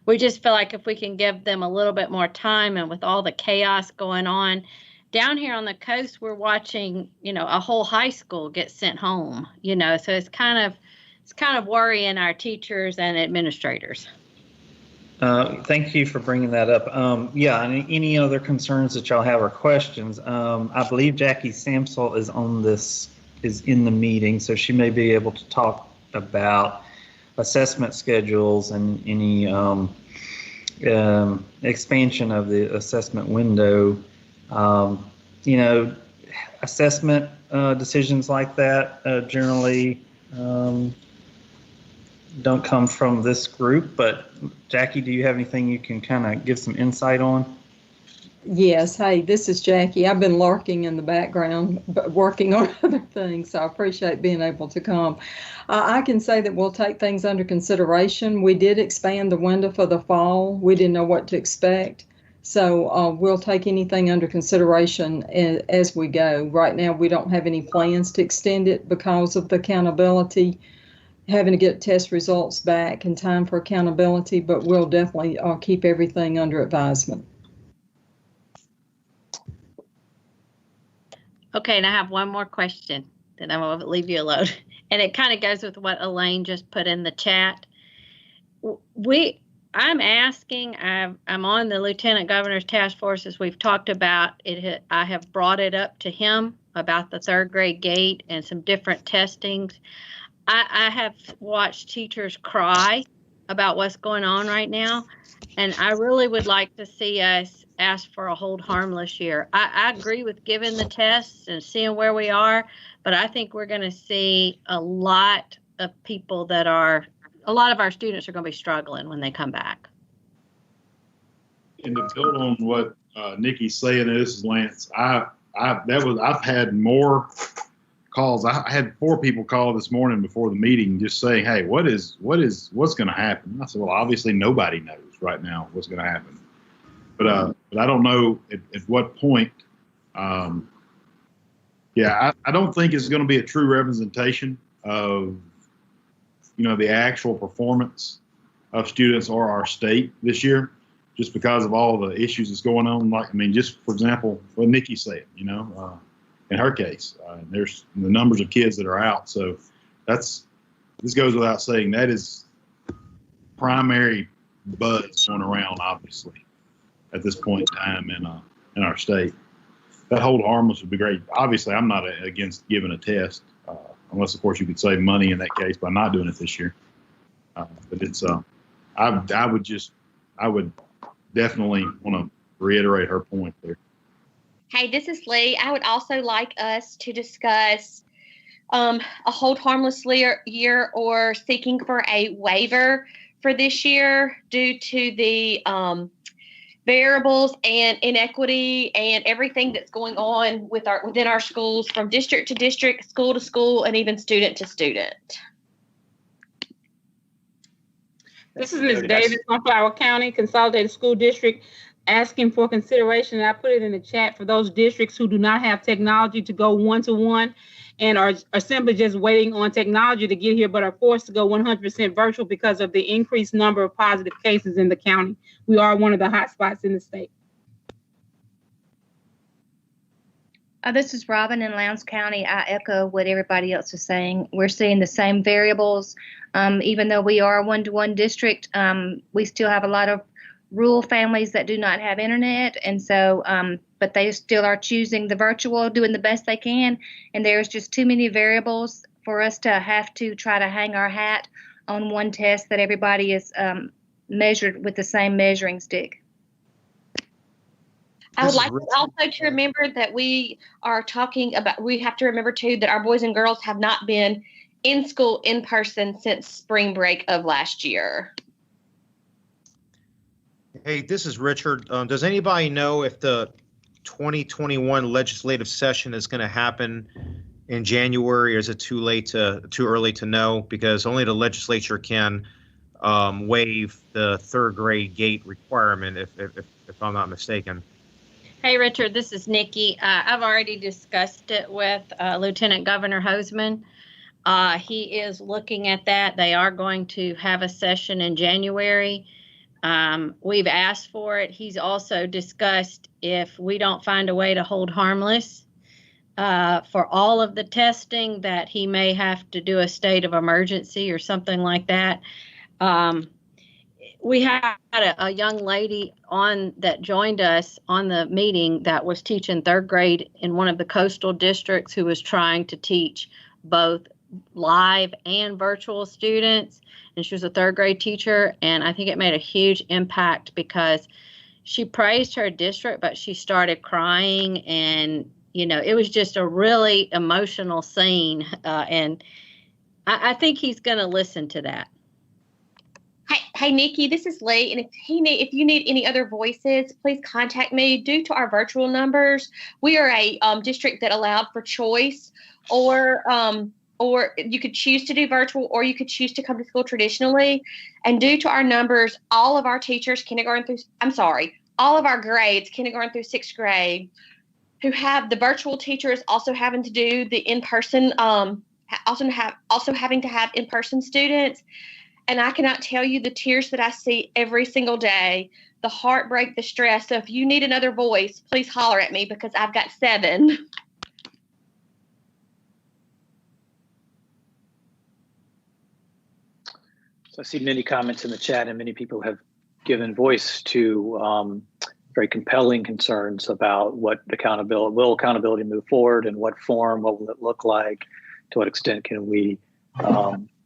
We just feel like if we can give them a little bit more time, and with all the chaos going on down here on the coast, we're watching, a whole high school get sent home, so it's kind of worrying our teachers and administrators. Thank you for bringing that up. And any other concerns that y'all have or questions? I believe Jackie Samsel is in the meeting, so she may be able to talk about assessment schedules and any expansion of the assessment window. Assessment decisions like that generally don't come from this group, but Jackie, do you have anything you can kind of give some insight on? Yes. Hey, this is Jackie. I've been lurking in the background, but working on other things, so I appreciate being able to come. I can say that we'll take things under consideration. We did expand the window for the fall. We didn't know what to expect, so we'll take anything under consideration as we go. Right now, we don't have any plans to extend it because of the accountability, having to get test results back in time for accountability, but we'll definitely keep everything under advisement. Okay, and I have one more question, then I will leave you alone. And it kind of goes with what Elaine just put in the chat. I'm asking, I'm on the Lieutenant Governor's task force, as we've talked about. I have brought it up to him about the third grade gate and some different testings. I have watched teachers cry about what's going on right now, and I really would like to see us ask for a hold harmless year. I agree with giving the tests and seeing where we are, but I think we're going to see a lot of people a lot of our students are going to be struggling when they come back. And to build on what Nikki's saying, this is Lance. I've had more calls. I had 4 people call this morning before the meeting, just saying, "Hey, what's going to happen?" I said, "Well, obviously nobody knows right now what's going to happen, but I don't know at what point." I don't think it's going to be a true representation of the actual performance of students or our state this year, just because of all the issues that's going on. Just for example, what Nikki said, in her case, there's the numbers of kids that are out. So this goes without saying, that is primary buzz going around, obviously, at this point in time in our state. That hold harmless would be great. Obviously, I'm not against giving a test, unless, of course, you could save money in that case by not doing it this year. But it's, I would definitely want to reiterate her point there. Hey, this is Lee. I would also like us to discuss a hold harmless year or seeking for a waiver for this year due to the variables and inequity and everything that's going on within our schools, from district to district, school to school, and even student to student. This is Ms. Davis from Flower County Consolidated School District, asking for consideration, and I put it in the chat, for those districts who do not have technology to go one-to-one and are simply just waiting on technology to get here, but are forced to go 100% virtual because of the increased number of positive cases in the county. We are one of the hot spots in the state. This is Robin in Lowndes County. I echo what everybody else is saying. We're seeing the same variables. Even though we are a one-to-one district, we still have a lot of rural families that do not have internet, and so but they still are choosing the virtual, doing the best they can, and there's just too many variables for us to have to try to hang our hat on one test that everybody is measured with the same measuring stick. I would like also to remember that we are talking about, we have to remember too that our boys and girls have not been in school in person since spring break of last year. Hey, this is Richard. Does anybody know if the 2021 legislative session is going to happen in January, or is it too early to know? Because only the legislature can waive the third grade gate requirement, if I'm not mistaken. Hey, Richard, this is Nikki. I've already discussed it with Lieutenant Governor Hoseman. He is looking at that. They are going to have a session in January. We've asked for it. He's also discussed if we don't find a way to hold harmless for all of the testing, that he may have to do a state of emergency or something like that. We had a young lady that joined us on the meeting that was teaching third grade in one of the coastal districts, who was trying to teach both live and virtual students. And she was a third grade teacher, and I think it made a huge impact because she praised her district, but she started crying, and it was just a really emotional scene. And I think he's going to listen to that. Hey, Nikki, this is Lee, and if you need any other voices, please contact me. Due to our virtual numbers, we are a district that allowed for choice, or you could choose to do virtual, or you could choose to come to school traditionally. And due to our numbers, all of our teachers, all of our grades, kindergarten through sixth grade, who have the virtual teachers also having to do the in-person, also having to have in-person students. And I cannot tell you the tears that I see every single day, the heartbreak, the stress. So if you need another voice, please holler at me, because I've got 7. I see many comments in the chat, and many people have given voice to very compelling concerns about what will accountability move forward, and what form, what will it look like, to what extent can we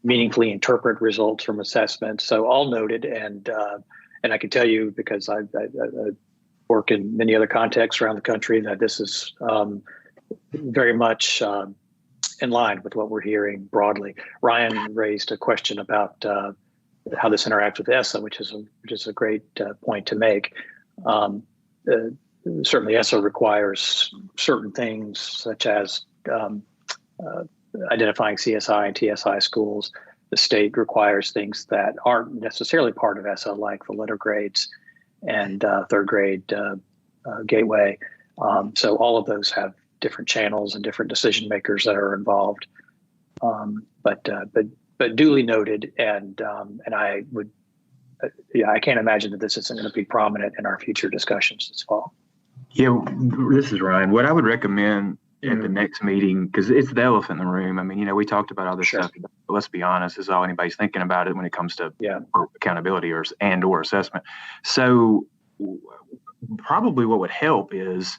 meaningfully interpret results from assessments. So all noted, and I can tell you, because I work in many other contexts around the country, that this is very much in line with what we're hearing broadly. Ryan raised a question about how this interacts with ESSA, which is a great point to make. Certainly ESSA requires certain things, such as identifying CSI and TSI schools. The state requires things that aren't necessarily part of ESSA, like the letter grades and third grade gateway. So all of those have different channels and different decision makers that are involved. But duly noted, and I would, I can't imagine that this isn't going to be prominent in our future discussions this fall. Yeah, this is Ryan. What I would recommend at the next meeting, because it's the elephant in the room. I mean, we talked about all this stuff, but let's be honest, this is all anybody's thinking about it when it comes to accountability or assessment. So probably what would help is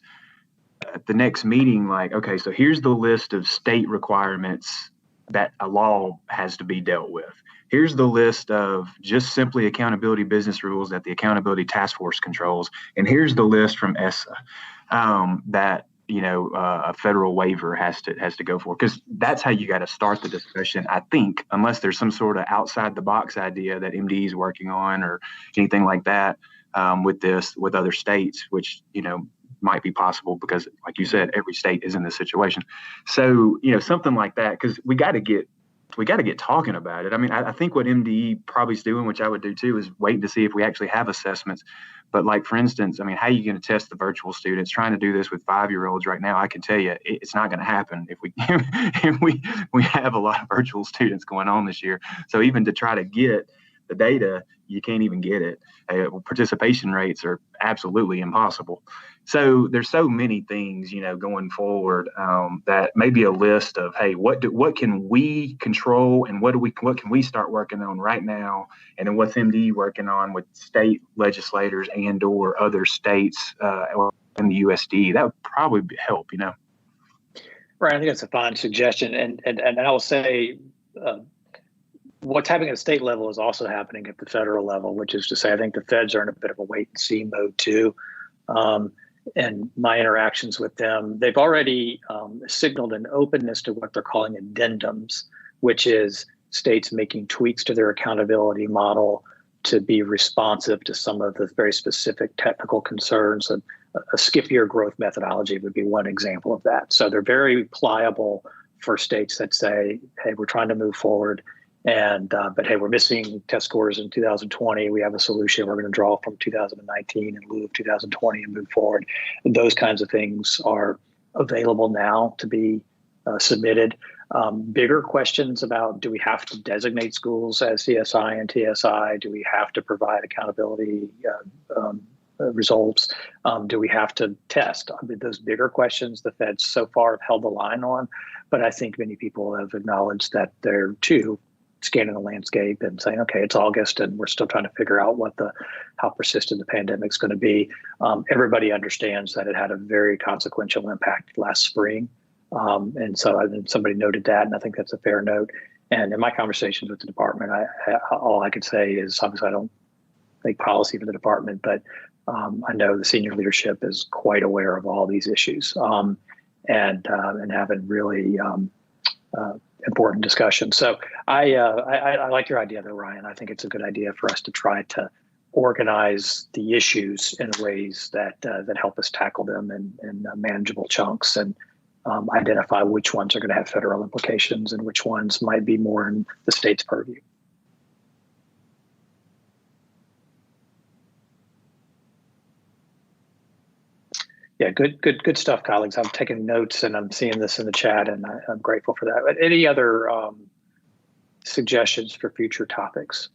at the next meeting, like, okay, so here's the list of state requirements that a law has to be dealt with. Here's the list of just simply accountability business rules that the accountability task force controls. And here's the list from ESSA that, a federal waiver has to go for, because that's how you got to start the discussion, I think, unless there's some sort of outside the box idea that MD is working on or anything like that with other states, which, might be possible because, like you said, every state is in this situation. So, something like that, because we got to get talking about it. I mean, I think what MDE probably is doing, which I would do too, is waiting to see if we actually have assessments. But like, for instance, I mean, how are you going to test the virtual students? Trying to do this with 5-year-olds right now, I can tell you it's not going to happen if we have a lot of virtual students going on this year. So even to try to get the data, you can't even get it. Participation rates are absolutely impossible. So there's so many things, going forward that maybe a list of, hey, what can we control and what can we start working on right now, and then what's MD working on with state legislators and or other states or in the USD. That would probably help, Right, I think that's a fine suggestion, and I will say. What's happening at the state level is also happening at the federal level, which is to say, I think the feds are in a bit of a wait and see mode too. And my interactions with them, they've already signaled an openness to what they're calling addendums, which is states making tweaks to their accountability model to be responsive to some of the very specific technical concerns. And a skip-year growth methodology would be one example of that. So they're very pliable for states that say, hey, we're trying to move forward. But hey, we're missing test scores in 2020. We have a solution. We're going to draw from 2019 in lieu of 2020 and move forward. And those kinds of things are available now to be submitted. Bigger questions about, do we have to designate schools as CSI and TSI? Do we have to provide accountability results? Do we have to test? I mean, those bigger questions the feds so far have held the line on. But I think many people have acknowledged that they're too scanning the landscape and saying, okay, it's August and we're still trying to figure out how persistent the pandemic is going to be. Everybody understands that it had a very consequential impact last spring. And so somebody noted that, and I think that's a fair note. And in my conversations with the department, all I could say is, obviously I don't make policy for the department, but I know the senior leadership is quite aware of all these issues and having really important discussions. So I like your idea though, Ryan. I think it's a good idea for us to try to organize the issues in ways that help us tackle them in manageable chunks and identify which ones are going to have federal implications and which ones might be more in the state's purview. Yeah, good stuff, colleagues. I'm taking notes and I'm seeing this in the chat, and I'm grateful for that. But any other suggestions for future topics?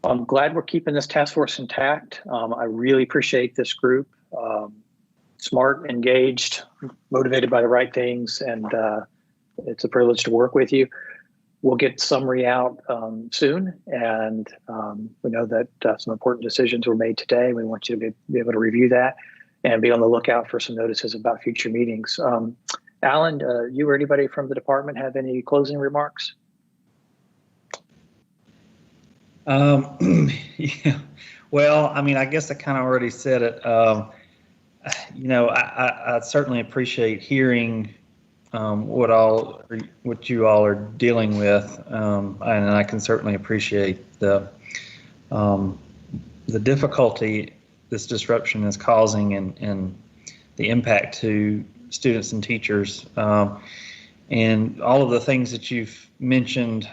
I'm glad we're keeping this task force intact. I really appreciate this group smart, engaged, motivated by the right things, and it's a privilege to work with you. We'll get summary out soon, and we know that some important decisions were made today. We want you to be able to review that and be on the lookout for some notices about future meetings. Alan, you or anybody from the department have any closing remarks? Yeah. Well, I mean, I guess I kind of already said it. You know, I certainly appreciate hearing what you all are dealing with, and I can certainly appreciate the difficulty this disruption is causing and the impact to students and teachers, and all of the things that you've mentioned,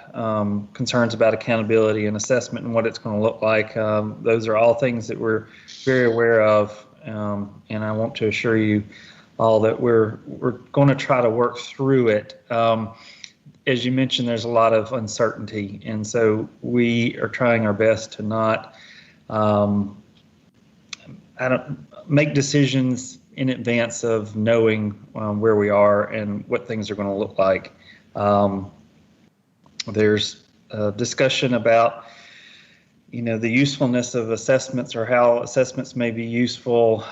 concerns about accountability and assessment and what it's going to look like. Those are all things that we're very aware of, and I want to assure you all that we're going to try to work through it. As you mentioned, there's a lot of uncertainty, and so we are trying our best to not make decisions in advance of knowing where we are and what things are going to look like. There's a discussion about, you know, the usefulness of assessments or how assessments may be useful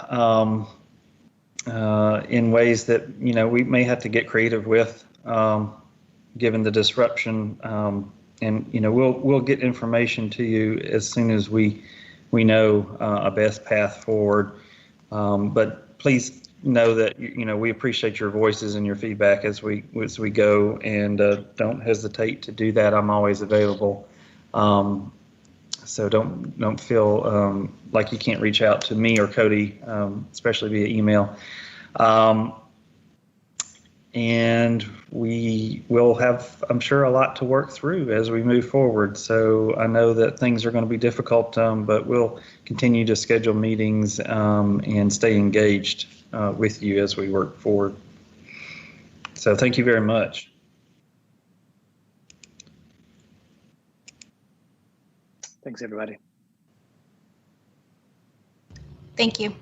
in ways that, you know, we may have to get creative with, given the disruption. And, you know, we'll get information to you as soon as we know a best path forward. But please know that, you know, we appreciate your voices and your feedback as we go, and don't hesitate to do that. I'm always available. So don't feel like you can't reach out to me or Cody, especially via email. And we will have, I'm sure, a lot to work through as we move forward. So I know that things are going to be difficult, but we'll continue to schedule meetings and stay engaged with you as we work forward. So thank you very much. Thanks, everybody. Thank you.